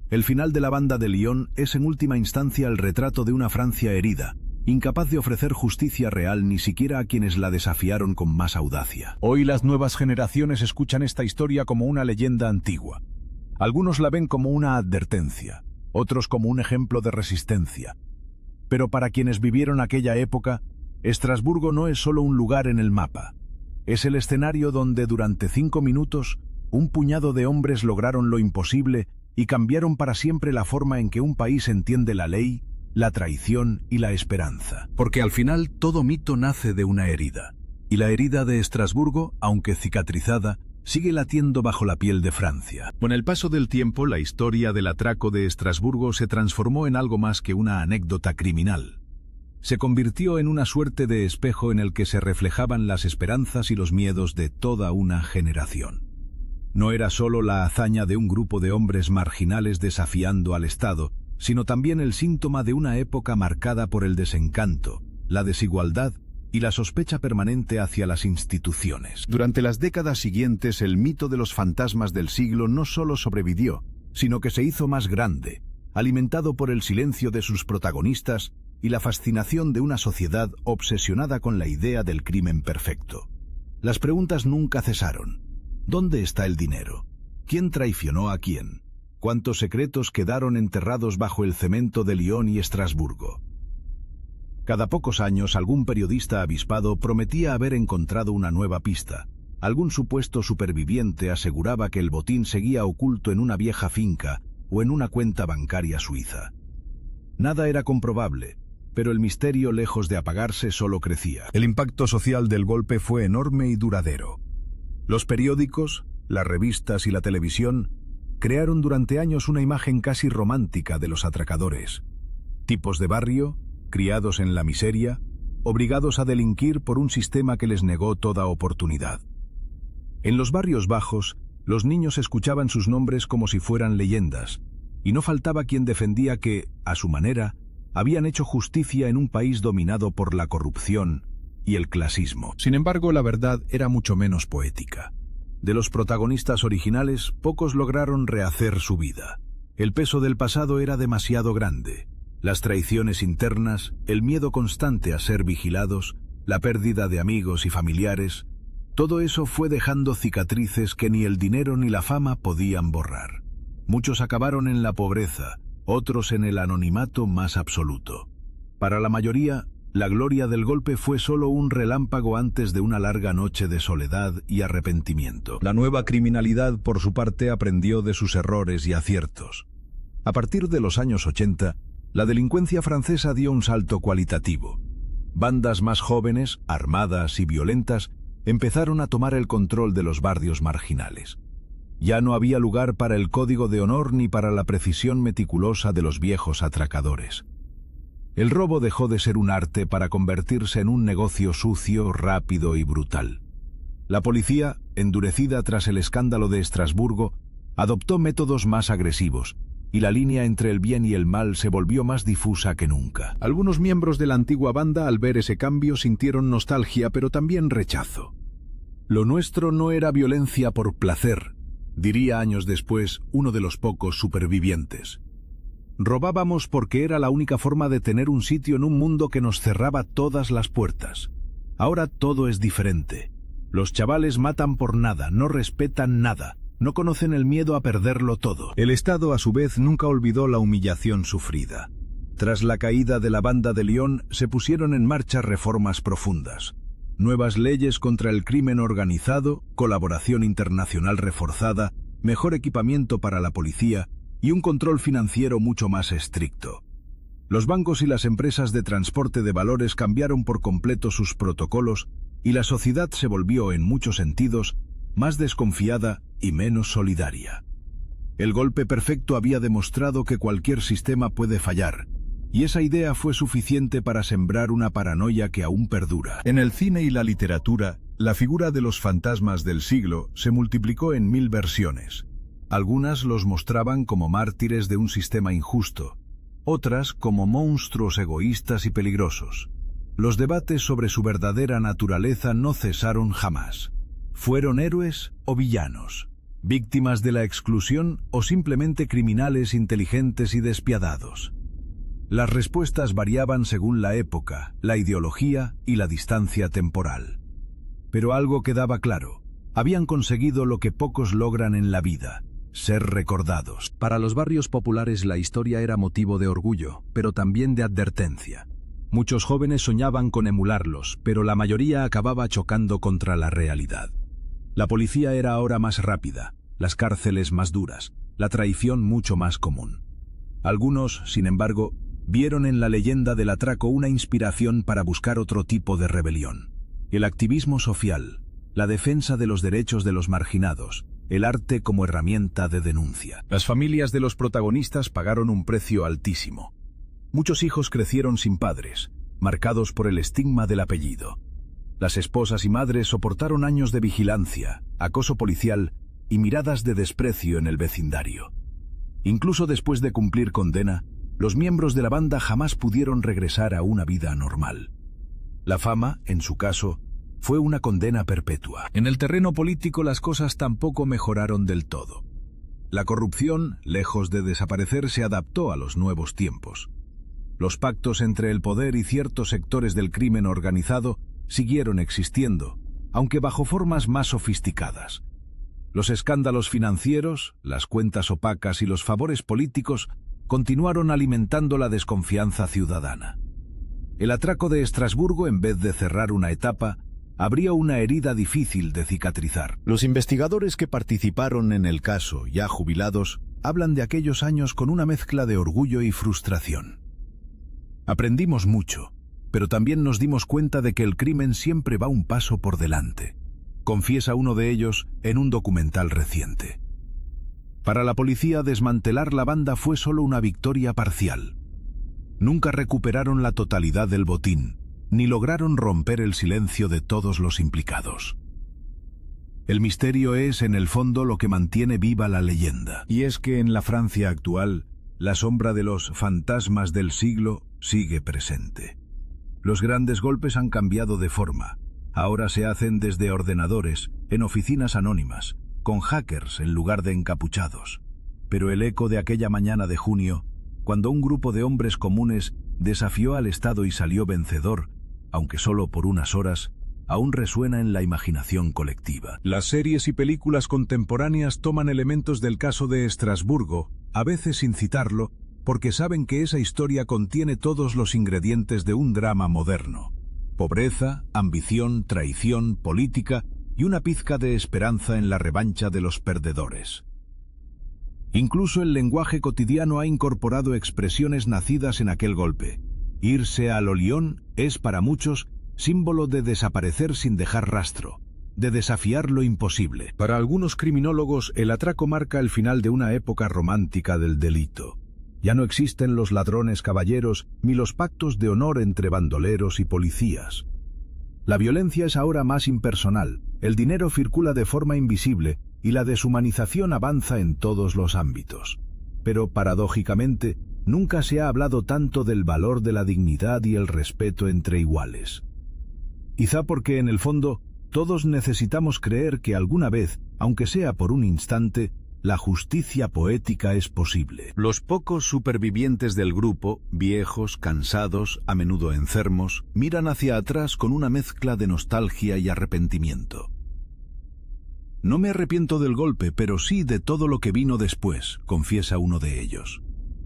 El final de la banda de Lyon es en última instancia el retrato de una Francia herida, incapaz de ofrecer justicia real ni siquiera a quienes la desafiaron con más audacia. Hoy las nuevas generaciones escuchan esta historia como una leyenda antigua. Algunos la ven como una advertencia, otros como un ejemplo de resistencia. Pero para quienes vivieron aquella época, Estrasburgo no es solo un lugar en el mapa. Es el escenario donde durante 5 minutos un puñado de hombres lograron lo imposible y cambiaron para siempre la forma en que un país entiende la ley, la traición y la esperanza. Porque al final todo mito nace de una herida. Y la herida de Estrasburgo, aunque cicatrizada, sigue latiendo bajo la piel de Francia. Con el paso del tiempo, la historia del atraco de Estrasburgo se transformó en algo más que una anécdota criminal. Se convirtió en una suerte de espejo en el que se reflejaban las esperanzas y los miedos de toda una generación. No era solo la hazaña de un grupo de hombres marginales desafiando al Estado, sino también el síntoma de una época marcada por el desencanto, la desigualdad y la sospecha permanente hacia las instituciones. Durante las décadas siguientes, el mito de los fantasmas del siglo no solo sobrevivió, sino que se hizo más grande, alimentado por el silencio de sus protagonistas y la fascinación de una sociedad obsesionada con la idea del crimen perfecto. Las preguntas nunca cesaron. ¿Dónde está el dinero? ¿Quién traicionó a quién? cuántos secretos quedaron enterrados bajo el cemento de Lyon y Estrasburgo. Cada pocos años algún periodista avispado prometía haber encontrado una nueva pista. Algún supuesto superviviente aseguraba que el botín seguía oculto en una vieja finca o en una cuenta bancaria suiza. Nada era comprobable, pero el misterio, lejos de apagarse, solo crecía. El impacto social del golpe fue enorme y duradero. Los periódicos, las revistas y la televisión crearon durante años una imagen casi romántica de los atracadores. Tipos de barrio, criados en la miseria, obligados a delinquir por un sistema que les negó toda oportunidad. En los barrios bajos, los niños escuchaban sus nombres como si fueran leyendas, y no faltaba quien defendía que, a su manera, habían hecho justicia en un país dominado por la corrupción y el clasismo. Sin embargo, la verdad era mucho menos poética. De los protagonistas originales, pocos lograron rehacer su vida. El peso del pasado era demasiado grande. Las traiciones internas, el miedo constante a ser vigilados, la pérdida de amigos y familiares, todo eso fue dejando cicatrices que ni el dinero ni la fama podían borrar. Muchos acabaron en la pobreza, otros en el anonimato más absoluto. Para la mayoría, la gloria del golpe fue solo un relámpago antes de una larga noche de soledad y arrepentimiento. La nueva criminalidad, por su parte, aprendió de sus errores y aciertos. A partir de los años 80, la delincuencia francesa dio un salto cualitativo. Bandas más jóvenes, armadas y violentas, empezaron a tomar el control de los barrios marginales. Ya no había lugar para el código de honor ni para la precisión meticulosa de los viejos atracadores. El robo dejó de ser un arte para convertirse en un negocio sucio, rápido y brutal. La policía, endurecida tras el escándalo de Estrasburgo, adoptó métodos más agresivos, y la línea entre el bien y el mal se volvió más difusa que nunca. Algunos miembros de la antigua banda, al ver ese cambio, sintieron nostalgia, pero también rechazo. Lo nuestro no era violencia por placer, diría años después uno de los pocos supervivientes. Robábamos porque era la única forma de tener un sitio en un mundo que nos cerraba todas las puertas. Ahora todo es diferente. Los chavales matan por nada, no respetan nada, no conocen el miedo a perderlo todo. El Estado, a su vez, nunca olvidó la humillación sufrida. Tras la caída de la banda de Lyon, se pusieron en marcha reformas profundas. Nuevas leyes contra el crimen organizado, colaboración internacional reforzada, mejor equipamiento para la policía y un control financiero mucho más estricto. Los bancos y las empresas de transporte de valores cambiaron por completo sus protocolos y la sociedad se volvió, en muchos sentidos, más desconfiada y menos solidaria. El golpe perfecto había demostrado que cualquier sistema puede fallar, y esa idea fue suficiente para sembrar una paranoia que aún perdura. En el cine y la literatura, la figura de los fantasmas del siglo se multiplicó en 1000 versiones. Algunas los mostraban como mártires de un sistema injusto, otras como monstruos egoístas y peligrosos. Los debates sobre su verdadera naturaleza no cesaron jamás. ¿Fueron héroes o villanos? ¿Víctimas de la exclusión o simplemente criminales inteligentes y despiadados? Las respuestas variaban según la época, la ideología y la distancia temporal. Pero algo quedaba claro: habían conseguido lo que pocos logran en la vida: ser recordados. Para los barrios populares la historia era motivo de orgullo, pero también de advertencia. Muchos jóvenes soñaban con emularlos, pero la mayoría acababa chocando contra la realidad. La policía era ahora más rápida, las cárceles más duras, la traición mucho más común. Algunos, sin embargo, vieron en la leyenda del atraco una inspiración para buscar otro tipo de rebelión. El activismo social, la defensa de los derechos de los marginados, el arte como herramienta de denuncia. Las familias de los protagonistas pagaron un precio altísimo. Muchos hijos crecieron sin padres, marcados por el estigma del apellido. Las esposas y madres soportaron años de vigilancia, acoso policial y miradas de desprecio en el vecindario. Incluso después de cumplir condena, los miembros de la banda jamás pudieron regresar a una vida normal. La fama, en su caso, fue una condena perpetua. En el terreno político las cosas tampoco mejoraron del todo. La corrupción, lejos de desaparecer, se adaptó a los nuevos tiempos. Los pactos entre el poder y ciertos sectores del crimen organizado siguieron existiendo, aunque bajo formas más sofisticadas. Los escándalos financieros, las cuentas opacas y los favores políticos continuaron alimentando la desconfianza ciudadana. El atraco de Estrasburgo, en vez de cerrar una etapa, abrió una herida difícil de cicatrizar. Los investigadores que participaron en el caso, ya jubilados, hablan de aquellos años con una mezcla de orgullo y frustración. Aprendimos mucho, pero también nos dimos cuenta de que el crimen siempre va un paso por delante, confiesa uno de ellos en un documental reciente. Para la policía, desmantelar la banda fue solo una victoria parcial. Nunca recuperaron la totalidad del botín, ni lograron romper el silencio de todos los implicados. El misterio es, en el fondo, lo que mantiene viva la leyenda. Y es que en la Francia actual, la sombra de los fantasmas del siglo sigue presente. Los grandes golpes han cambiado de forma. Ahora se hacen desde ordenadores, en oficinas anónimas, con hackers en lugar de encapuchados. Pero el eco de aquella mañana de junio, cuando un grupo de hombres comunes desafió al Estado y salió vencedor, aunque solo por unas horas, aún resuena en la imaginación colectiva. Las series y películas contemporáneas toman elementos del caso de Estrasburgo, a veces sin citarlo, porque saben que esa historia contiene todos los ingredientes de un drama moderno: pobreza, ambición, traición, política y una pizca de esperanza en la revancha de los perdedores. Incluso el lenguaje cotidiano ha incorporado expresiones nacidas en aquel golpe. Irse a Lyon es para muchos símbolo de desaparecer sin dejar rastro, de desafiar lo imposible. Para algunos criminólogos, el atraco marca el final de una época romántica del delito. Ya no existen los ladrones caballeros ni los pactos de honor entre bandoleros y policías. La violencia es ahora más impersonal, el dinero circula de forma invisible y la deshumanización avanza en todos los ámbitos. Pero, paradójicamente, nunca se ha hablado tanto del valor de la dignidad y el respeto entre iguales. Quizá porque, en el fondo, todos necesitamos creer que alguna vez, aunque sea por un instante, la justicia poética es posible. Los pocos supervivientes del grupo, viejos, cansados, a menudo enfermos, miran hacia atrás con una mezcla de nostalgia y arrepentimiento. No me arrepiento del golpe, pero sí de todo lo que vino después, confiesa uno de ellos.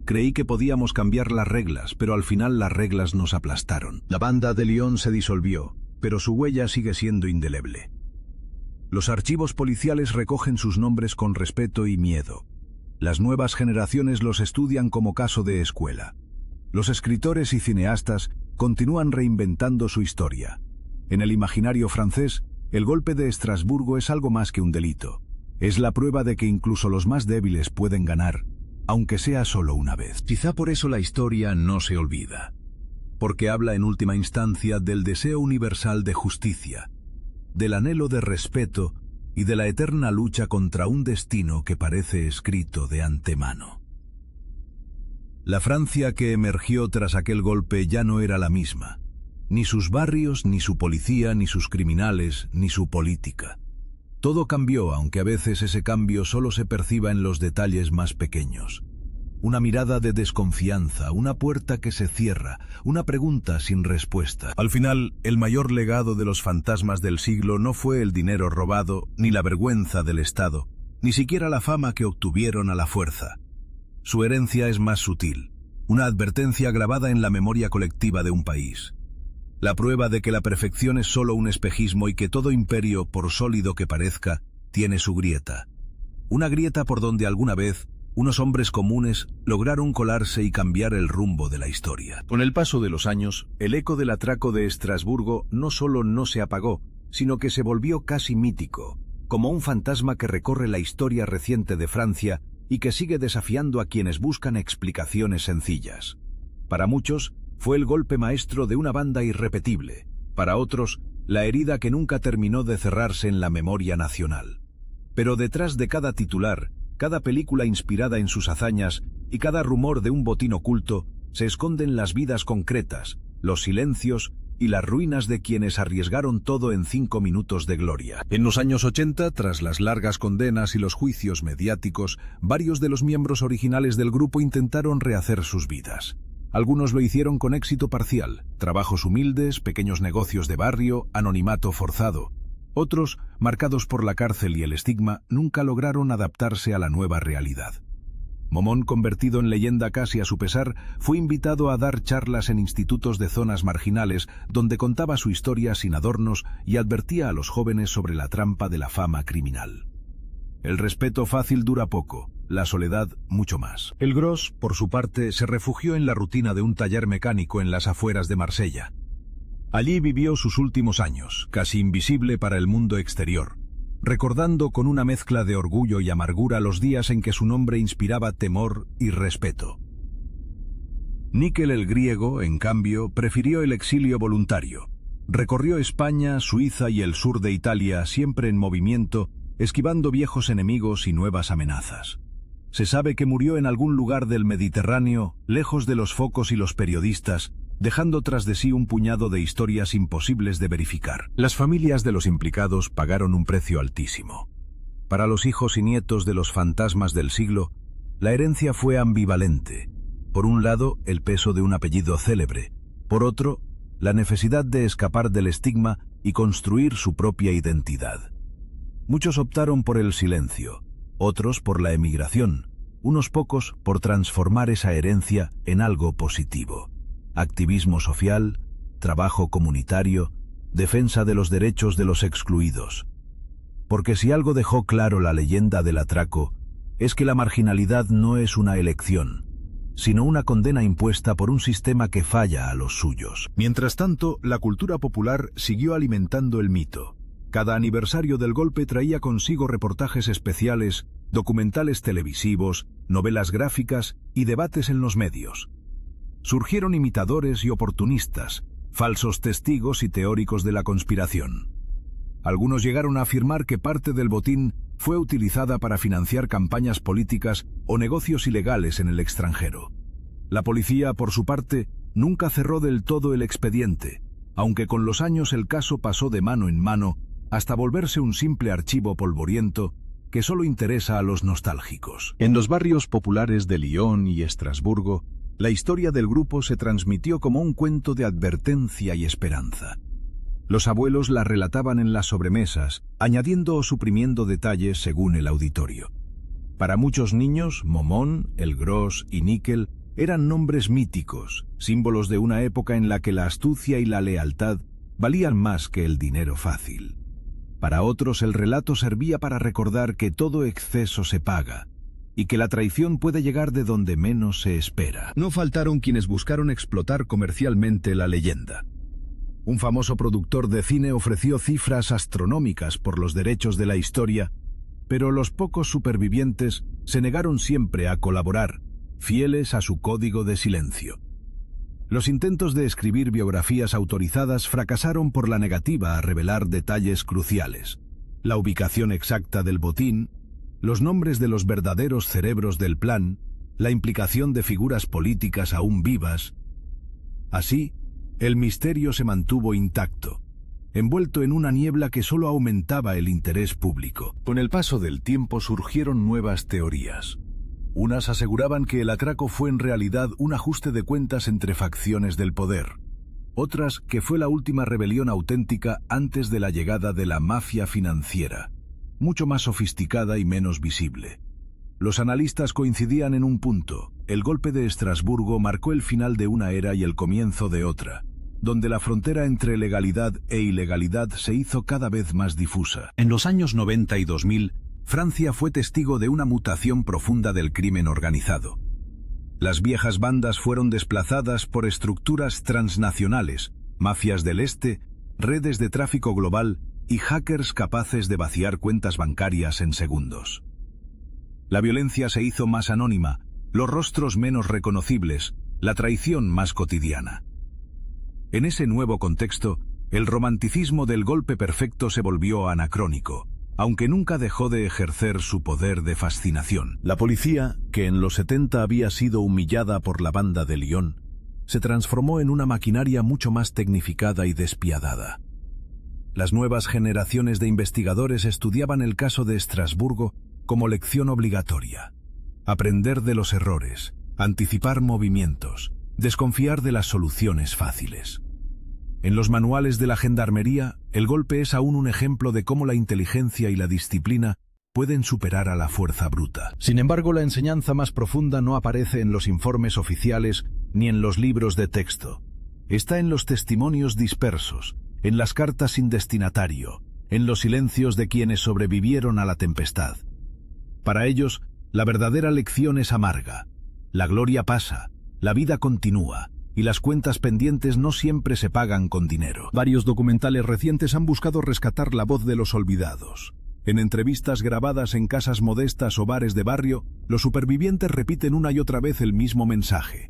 Creí que podíamos cambiar las reglas, pero al final las reglas nos aplastaron. La banda de Lyon se disolvió, pero su huella sigue siendo indeleble. Los archivos policiales recogen sus nombres con respeto y miedo. Las nuevas generaciones los estudian como caso de escuela. Los escritores y cineastas continúan reinventando su historia. En el imaginario francés, el golpe de Estrasburgo es algo más que un delito. Es la prueba de que incluso los más débiles pueden ganar, aunque sea solo una vez. Quizá por eso la historia no se olvida, porque habla en última instancia del deseo universal de justicia, del anhelo de respeto y de la eterna lucha contra un destino que parece escrito de antemano. La Francia que emergió tras aquel golpe ya no era la misma. Ni sus barrios, ni su policía, ni sus criminales, ni su política. Todo cambió, aunque a veces ese cambio solo se perciba en los detalles más pequeños. Una mirada de desconfianza, una puerta que se cierra, una pregunta sin respuesta. Al final, el mayor legado de los fantasmas del siglo no fue el dinero robado, ni la vergüenza del Estado, ni siquiera la fama que obtuvieron a la fuerza. Su herencia es más sutil, una advertencia grabada en la memoria colectiva de un país. La prueba de que la perfección es solo un espejismo y que todo imperio, por sólido que parezca, tiene su grieta. Una grieta por donde alguna vez unos hombres comunes lograron colarse y cambiar el rumbo de la historia. Con el paso de los años, el eco del atraco de Estrasburgo no solo no se apagó, sino que se volvió casi mítico, como un fantasma que recorre la historia reciente de Francia y que sigue desafiando a quienes buscan explicaciones sencillas. Para muchos, fue el golpe maestro de una banda irrepetible. Para otros, la herida que nunca terminó de cerrarse en la memoria nacional. Pero detrás de cada titular, cada película inspirada en sus hazañas y cada rumor de un botín oculto, se esconden las vidas concretas, los silencios y las ruinas de quienes arriesgaron todo en 5 minutos de gloria. En los años 80, tras las largas condenas y los juicios mediáticos, varios de los miembros originales del grupo intentaron rehacer sus vidas. Algunos lo hicieron con éxito parcial, trabajos humildes, pequeños negocios de barrio, anonimato forzado. Otros, marcados por la cárcel y el estigma, nunca lograron adaptarse a la nueva realidad. Momón, convertido en leyenda casi a su pesar, fue invitado a dar charlas en institutos de zonas marginales donde contaba su historia sin adornos y advertía a los jóvenes sobre la trampa de la fama criminal. El respeto fácil dura poco, la soledad mucho más. El Gros, por su parte, se refugió en la rutina de un taller mecánico en las afueras de Marsella. Allí vivió sus últimos años, casi invisible para el mundo exterior, recordando con una mezcla de orgullo y amargura los días en que su nombre inspiraba temor y respeto. Níquel el griego, en cambio, prefirió el exilio voluntario. Recorrió España, Suiza y el sur de Italia, siempre en movimiento, esquivando viejos enemigos y nuevas amenazas. Se sabe que murió en algún lugar del Mediterráneo, lejos de los focos y los periodistas, dejando tras de sí un puñado de historias imposibles de verificar. Las familias de los implicados pagaron un precio altísimo. Para los hijos y nietos de los fantasmas del siglo, la herencia fue ambivalente. Por un lado, el peso de un apellido célebre. Por otro, la necesidad de escapar del estigma y construir su propia identidad. Muchos optaron por el silencio, otros por la emigración, unos pocos por transformar esa herencia en algo positivo. Activismo social, trabajo comunitario, defensa de los derechos de los excluidos. Porque si algo dejó claro la leyenda del atraco, es que la marginalidad no es una elección, sino una condena impuesta por un sistema que falla a los suyos. Mientras tanto, la cultura popular siguió alimentando el mito. Cada aniversario del golpe traía consigo reportajes especiales, documentales televisivos, novelas gráficas y debates en los medios. Surgieron imitadores y oportunistas, falsos testigos y teóricos de la conspiración. Algunos llegaron a afirmar que parte del botín fue utilizada para financiar campañas políticas o negocios ilegales en el extranjero. La policía, por su parte, nunca cerró del todo el expediente, aunque con los años el caso pasó de mano en mano hasta volverse un simple archivo polvoriento que solo interesa a los nostálgicos. En los barrios populares de Lyon y Estrasburgo, la historia del grupo se transmitió como un cuento de advertencia y esperanza. Los abuelos la relataban en las sobremesas, añadiendo o suprimiendo detalles según el auditorio. Para muchos niños, Momón, el Gros y Níquel eran nombres míticos, símbolos de una época en la que la astucia y la lealtad valían más que el dinero fácil. Para otros el relato servía para recordar que todo exceso se paga, y que la traición puede llegar de donde menos se espera. No faltaron quienes buscaron explotar comercialmente la leyenda. Un famoso productor de cine ofreció cifras astronómicas por los derechos de la historia, pero los pocos supervivientes se negaron siempre a colaborar, fieles a su código de silencio. Los intentos de escribir biografías autorizadas fracasaron por la negativa a revelar detalles cruciales: la ubicación exacta del botín, los nombres de los verdaderos cerebros del plan, la implicación de figuras políticas aún vivas. Así, el misterio se mantuvo intacto, envuelto en una niebla que solo aumentaba el interés público. Con el paso del tiempo surgieron nuevas teorías. Unas aseguraban que el atraco fue en realidad un ajuste de cuentas entre facciones del poder. Otras que fue la última rebelión auténtica antes de la llegada de la mafia financiera, mucho más sofisticada y menos visible. Los analistas coincidían en un punto: el golpe de Estrasburgo marcó el final de una era y el comienzo de otra, donde la frontera entre legalidad e ilegalidad se hizo cada vez más difusa. En los años 90 y 2000, Francia fue testigo de una mutación profunda del crimen organizado. Las viejas bandas fueron desplazadas por estructuras transnacionales, mafias del este, redes de tráfico global y hackers capaces de vaciar cuentas bancarias en segundos. La violencia se hizo más anónima, los rostros menos reconocibles, la traición más cotidiana. En ese nuevo contexto, el romanticismo del golpe perfecto se volvió anacrónico, aunque nunca dejó de ejercer su poder de fascinación. La policía, que en los 70 había sido humillada por la banda de Lyon, se transformó en una maquinaria mucho más tecnificada y despiadada. Las nuevas generaciones de investigadores estudiaban el caso de Estrasburgo como lección obligatoria. Aprender de los errores, anticipar movimientos, desconfiar de las soluciones fáciles. En los manuales de la gendarmería, el golpe es aún un ejemplo de cómo la inteligencia y la disciplina pueden superar a la fuerza bruta. Sin embargo, la enseñanza más profunda no aparece en los informes oficiales ni en los libros de texto. Está en los testimonios dispersos, en las cartas sin destinatario, en los silencios de quienes sobrevivieron a la tempestad. Para ellos, la verdadera lección es amarga. La gloria pasa, la vida continúa, y las cuentas pendientes no siempre se pagan con dinero. Varios documentales recientes han buscado rescatar la voz de los olvidados. En entrevistas grabadas en casas modestas o bares de barrio, los supervivientes repiten una y otra vez el mismo mensaje.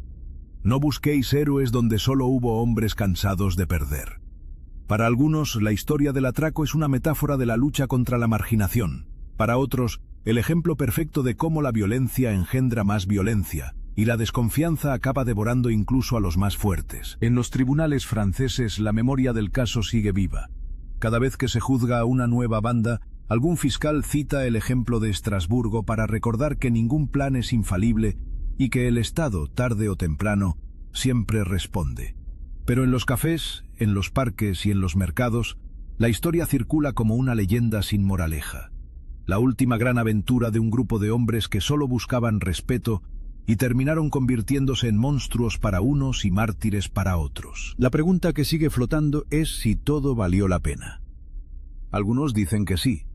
No busquéis héroes donde solo hubo hombres cansados de perder. Para algunos, la historia del atraco es una metáfora de la lucha contra la marginación. Para otros, el ejemplo perfecto de cómo la violencia engendra más violencia, y la desconfianza acaba devorando incluso a los más fuertes. En los tribunales franceses, la memoria del caso sigue viva. Cada vez que se juzga a una nueva banda, algún fiscal cita el ejemplo de Estrasburgo para recordar que ningún plan es infalible y que el Estado, tarde o temprano, siempre responde. Pero en los cafés, en los parques y en los mercados, la historia circula como una leyenda sin moraleja. La última gran aventura de un grupo de hombres que solo buscaban respeto y terminaron convirtiéndose en monstruos para unos y mártires para otros. La pregunta que sigue flotando es si todo valió la pena. Algunos dicen que sí,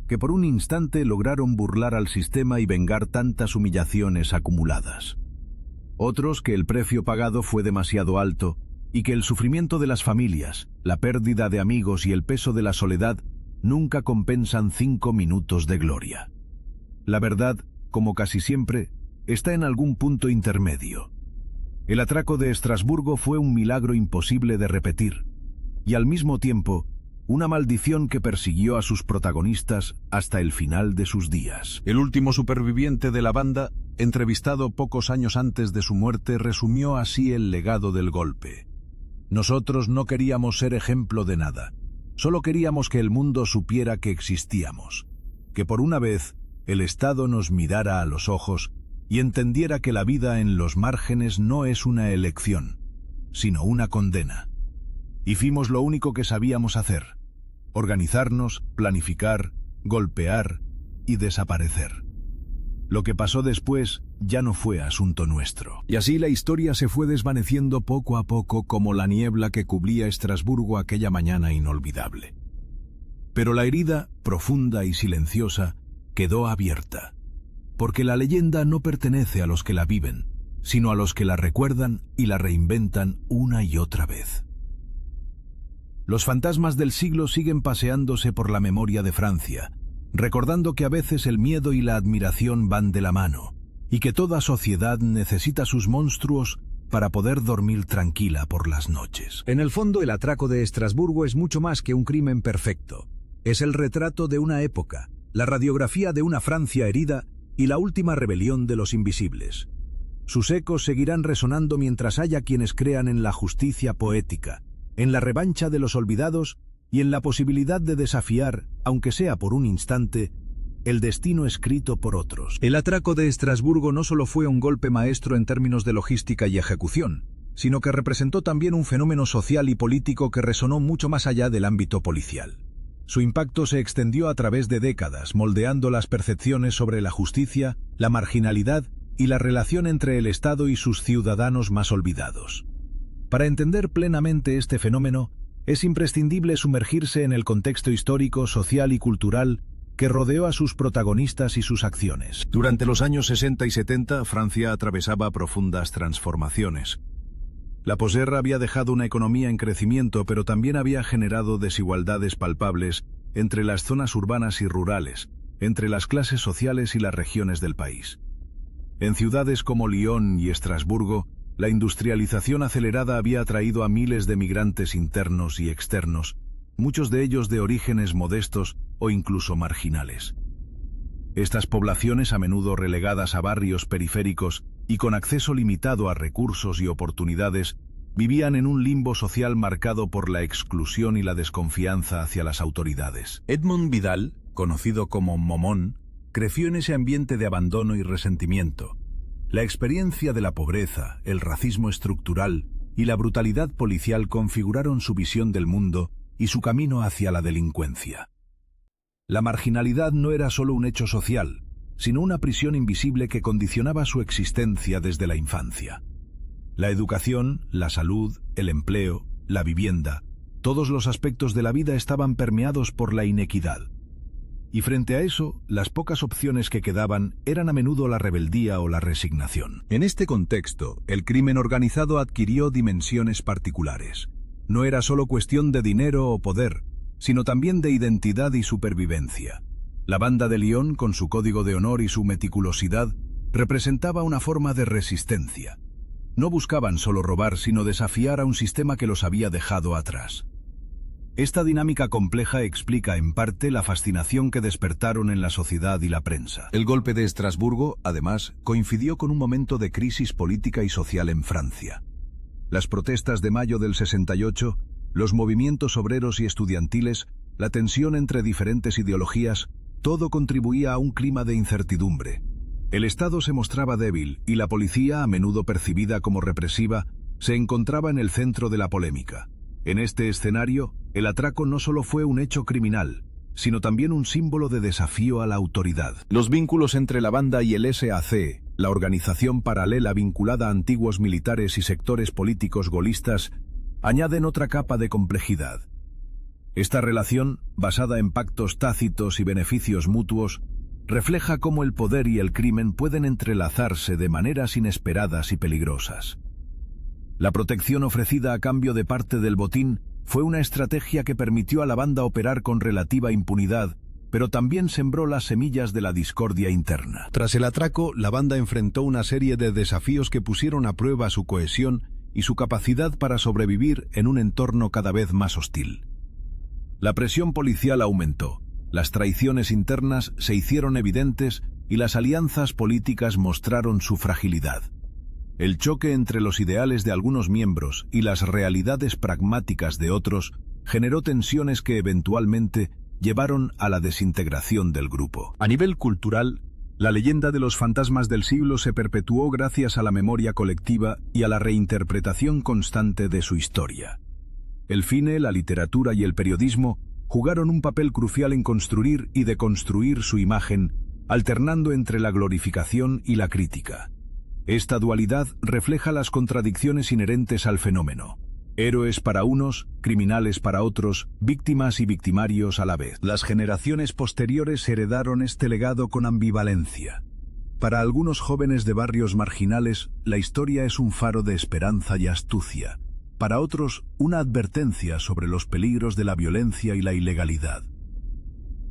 que por un instante lograron burlar al sistema y vengar tantas humillaciones acumuladas. Otros que el precio pagado fue demasiado alto y que el sufrimiento de las familias, la pérdida de amigos y el peso de la soledad nunca compensan 5 minutos de gloria. La verdad, como casi siempre, está en algún punto intermedio. El atraco de Estrasburgo fue un milagro imposible de repetir, y al mismo tiempo, una maldición que persiguió a sus protagonistas hasta el final de sus días. El último superviviente de la banda, entrevistado pocos años antes de su muerte, resumió así el legado del golpe. Nosotros no queríamos ser ejemplo de nada. Solo queríamos que el mundo supiera que existíamos, que por una vez el Estado nos mirara a los ojos y entendiera que la vida en los márgenes no es una elección, sino una condena. Hicimos lo único que sabíamos hacer: organizarnos, planificar, golpear y desaparecer. Lo que pasó después ya no fue asunto nuestro. Y así la historia se fue desvaneciendo poco a poco como la niebla que cubría Estrasburgo aquella mañana inolvidable. Pero la herida, profunda y silenciosa, quedó abierta, porque la leyenda no pertenece a los que la viven, sino a los que la recuerdan y la reinventan una y otra vez. Los fantasmas del siglo siguen paseándose por la memoria de Francia, recordando que a veces el miedo y la admiración van de la mano, y que toda sociedad necesita sus monstruos para poder dormir tranquila por las noches. En el fondo, el atraco de Estrasburgo es mucho más que un crimen perfecto. Es el retrato de una época, la radiografía de una Francia herida y la última rebelión de los invisibles. Sus ecos seguirán resonando mientras haya quienes crean en la justicia poética, en la revancha de los olvidados y en la posibilidad de desafiar, aunque sea por un instante, el destino escrito por otros. El atraco de Estrasburgo no solo fue un golpe maestro en términos de logística y ejecución, sino que representó también un fenómeno social y político que resonó mucho más allá del ámbito policial. Su impacto se extendió a través de décadas, moldeando las percepciones sobre la justicia, la marginalidad y la relación entre el Estado y sus ciudadanos más olvidados. Para entender plenamente este fenómeno, es imprescindible sumergirse en el contexto histórico, social y cultural que rodeó a sus protagonistas y sus acciones. Durante los años 60 y 70, Francia atravesaba profundas transformaciones. La posguerra había dejado una economía en crecimiento, pero también había generado desigualdades palpables entre las zonas urbanas y rurales, entre las clases sociales y las regiones del país. En ciudades como Lyon y Estrasburgo, la industrialización acelerada había atraído a miles de migrantes internos y externos, muchos de ellos de orígenes modestos o incluso marginales. Estas poblaciones, a menudo relegadas a barrios periféricos y con acceso limitado a recursos y oportunidades, vivían en un limbo social marcado por la exclusión y la desconfianza hacia las autoridades. Edmond Vidal, conocido como Momón, creció en ese ambiente de abandono y resentimiento. La experiencia de la pobreza, el racismo estructural y la brutalidad policial configuraron su visión del mundo y su camino hacia la delincuencia. La marginalidad no era solo un hecho social, sino una prisión invisible que condicionaba su existencia desde la infancia. La educación, la salud, el empleo, la vivienda, todos los aspectos de la vida estaban permeados por la inequidad. Y frente a eso, las pocas opciones que quedaban eran a menudo la rebeldía o la resignación. En este contexto, el crimen organizado adquirió dimensiones particulares. No era solo cuestión de dinero o poder, sino también de identidad y supervivencia. La banda de Lyon, con su código de honor y su meticulosidad, representaba una forma de resistencia. No buscaban solo robar, sino desafiar a un sistema que los había dejado atrás. Esta dinámica compleja explica en parte la fascinación que despertaron en la sociedad y la prensa. El golpe de Estrasburgo, además, coincidió con un momento de crisis política y social en Francia. Las protestas de mayo del 68, los movimientos obreros y estudiantiles, la tensión entre diferentes ideologías, todo contribuía a un clima de incertidumbre. El Estado se mostraba débil y la policía, a menudo percibida como represiva, se encontraba en el centro de la polémica. En este escenario, el atraco no solo fue un hecho criminal, sino también un símbolo de desafío a la autoridad. Los vínculos entre la banda y el SAC, la organización paralela vinculada a antiguos militares y sectores políticos gaullistas, añaden otra capa de complejidad. Esta relación, basada en pactos tácitos y beneficios mutuos, refleja cómo el poder y el crimen pueden entrelazarse de maneras inesperadas y peligrosas. La protección ofrecida a cambio de parte del botín fue una estrategia que permitió a la banda operar con relativa impunidad, pero también sembró las semillas de la discordia interna. Tras el atraco, la banda enfrentó una serie de desafíos que pusieron a prueba su cohesión y su capacidad para sobrevivir en un entorno cada vez más hostil. La presión policial aumentó, las traiciones internas se hicieron evidentes y las alianzas políticas mostraron su fragilidad. El choque entre los ideales de algunos miembros y las realidades pragmáticas de otros generó tensiones que eventualmente llevaron a la desintegración del grupo. A nivel cultural, la leyenda de los fantasmas del siglo se perpetuó gracias a la memoria colectiva y a la reinterpretación constante de su historia. El cine, la literatura y el periodismo jugaron un papel crucial en construir y deconstruir su imagen, alternando entre la glorificación y la crítica. Esta dualidad refleja las contradicciones inherentes al fenómeno. Héroes para unos, criminales para otros, víctimas y victimarios a la vez. Las generaciones posteriores heredaron este legado con ambivalencia. Para algunos jóvenes de barrios marginales, la historia es un faro de esperanza y astucia. Para otros, una advertencia sobre los peligros de la violencia y la ilegalidad.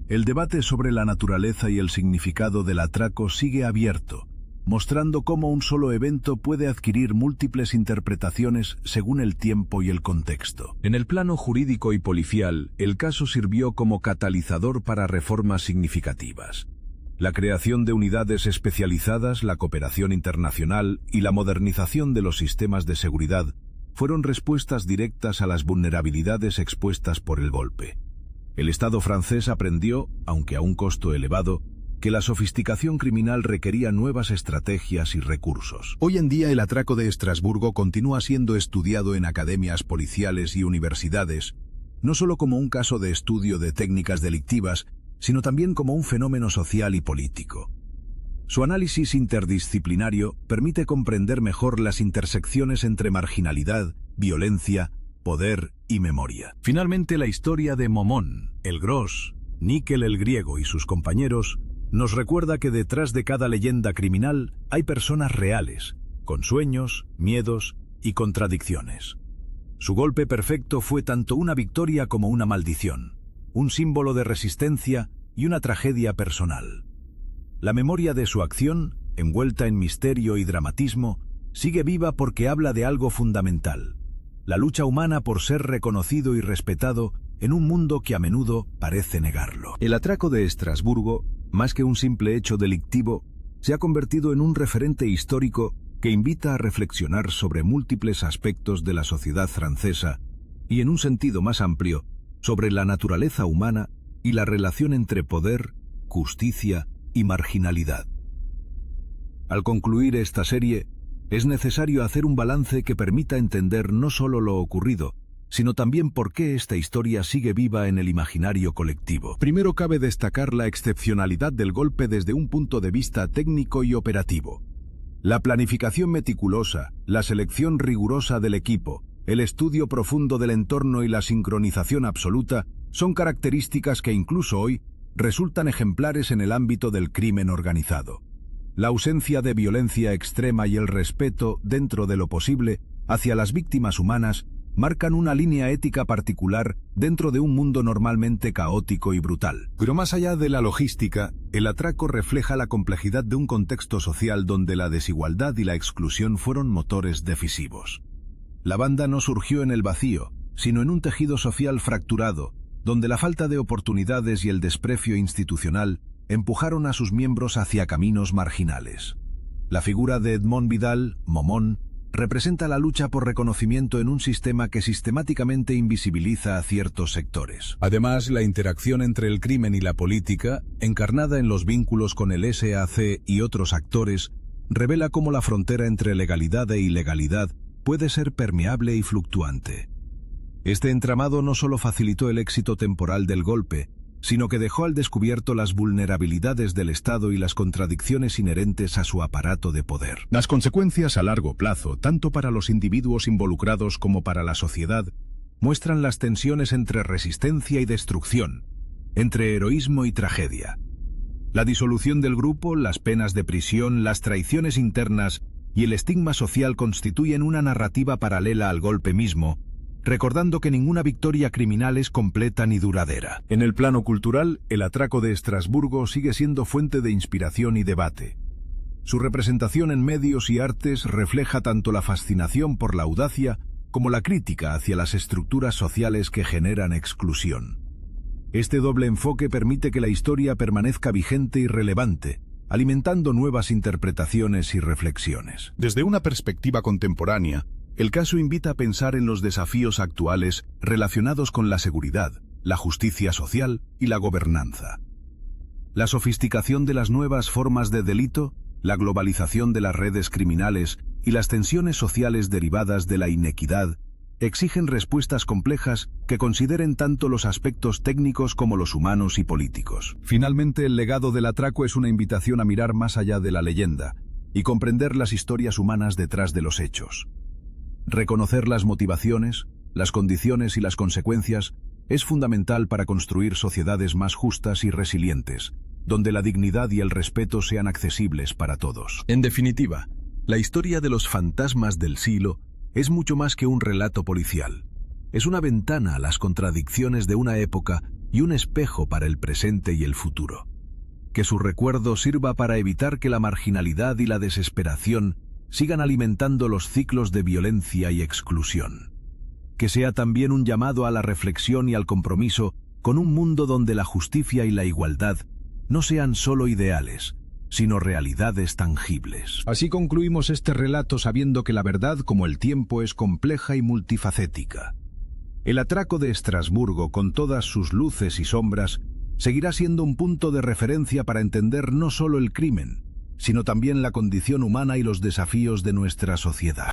El debate sobre la naturaleza y el significado del atraco sigue abierto, mostrando cómo un solo evento puede adquirir múltiples interpretaciones según el tiempo y el contexto. En el plano jurídico y policial, el caso sirvió como catalizador para reformas significativas. La creación de unidades especializadas, la cooperación internacional y la modernización de los sistemas de seguridad fueron respuestas directas a las vulnerabilidades expuestas por el golpe. El Estado francés aprendió, aunque a un costo elevado, que la sofisticación criminal requería nuevas estrategias y recursos. Hoy en día el atraco de Estrasburgo continúa siendo estudiado en academias policiales y universidades, no solo como un caso de estudio de técnicas delictivas, sino también como un fenómeno social y político. Su análisis interdisciplinario permite comprender mejor las intersecciones entre marginalidad, violencia, poder y memoria. Finalmente, la historia de Momón, el Gros, Níquel el Griego y sus compañeros nos recuerda que detrás de cada leyenda criminal hay personas reales, con sueños, miedos y contradicciones. Su golpe perfecto fue tanto una victoria como una maldición, un símbolo de resistencia y una tragedia personal. La memoria de su acción, envuelta en misterio y dramatismo, sigue viva porque habla de algo fundamental: la lucha humana por ser reconocido y respetado en un mundo que a menudo parece negarlo. El atraco de Estrasburgo, más que un simple hecho delictivo, se ha convertido en un referente histórico que invita a reflexionar sobre múltiples aspectos de la sociedad francesa y, en un sentido más amplio, sobre la naturaleza humana y la relación entre poder, justicia y marginalidad. Al concluir esta serie, es necesario hacer un balance que permita entender no solo lo ocurrido, sino también por qué esta historia sigue viva en el imaginario colectivo. Primero cabe destacar la excepcionalidad del golpe desde un punto de vista técnico y operativo. La planificación meticulosa, la selección rigurosa del equipo, el estudio profundo del entorno y la sincronización absoluta son características que incluso hoy resultan ejemplares en el ámbito del crimen organizado. La ausencia de violencia extrema y el respeto, dentro de lo posible, hacia las víctimas humanas marcan una línea ética particular dentro de un mundo normalmente caótico y brutal. Pero más allá de la logística, el atraco refleja la complejidad de un contexto social donde la desigualdad y la exclusión fueron motores decisivos. La banda no surgió en el vacío, sino en un tejido social fracturado, donde la falta de oportunidades y el desprecio institucional empujaron a sus miembros hacia caminos marginales. La figura de Edmond Vidal, Momón, representa la lucha por reconocimiento en un sistema que sistemáticamente invisibiliza a ciertos sectores. Además, la interacción entre el crimen y la política, encarnada en los vínculos con el SAC y otros actores, revela cómo la frontera entre legalidad e ilegalidad puede ser permeable y fluctuante. Este entramado no solo facilitó el éxito temporal del golpe, sino que dejó al descubierto las vulnerabilidades del Estado y las contradicciones inherentes a su aparato de poder. Las consecuencias a largo plazo, tanto para los individuos involucrados como para la sociedad, muestran las tensiones entre resistencia y destrucción, entre heroísmo y tragedia. La disolución del grupo, las penas de prisión, las traiciones internas y el estigma social constituyen una narrativa paralela al golpe mismo, recordando que ninguna victoria criminal es completa ni duradera. En el plano cultural, el atraco de Estrasburgo sigue siendo fuente de inspiración y debate. Su representación en medios y artes refleja tanto la fascinación por la audacia como la crítica hacia las estructuras sociales que generan exclusión. Este doble enfoque permite que la historia permanezca vigente y relevante, alimentando nuevas interpretaciones y reflexiones. Desde una perspectiva contemporánea, el caso invita a pensar en los desafíos actuales relacionados con la seguridad, la justicia social y la gobernanza. La sofisticación de las nuevas formas de delito, la globalización de las redes criminales y las tensiones sociales derivadas de la inequidad exigen respuestas complejas que consideren tanto los aspectos técnicos como los humanos y políticos. Finalmente, el legado del atraco es una invitación a mirar más allá de la leyenda y comprender las historias humanas detrás de los hechos. Reconocer las motivaciones, las condiciones y las consecuencias es fundamental para construir sociedades más justas y resilientes, donde la dignidad y el respeto sean accesibles para todos. En definitiva, la historia de los fantasmas del Silo es mucho más que un relato policial. Es una ventana a las contradicciones de una época y un espejo para el presente y el futuro. Que su recuerdo sirva para evitar que la marginalidad y la desesperación sigan alimentando los ciclos de violencia y exclusión. Que sea también un llamado a la reflexión y al compromiso con un mundo donde la justicia y la igualdad no sean solo ideales, sino realidades tangibles. Así concluimos este relato sabiendo que la verdad, como el tiempo, es compleja y multifacética. El atraco de Estrasburgo, con todas sus luces y sombras, seguirá siendo un punto de referencia para entender no solo el crimen, sino también la condición humana y los desafíos de nuestra sociedad.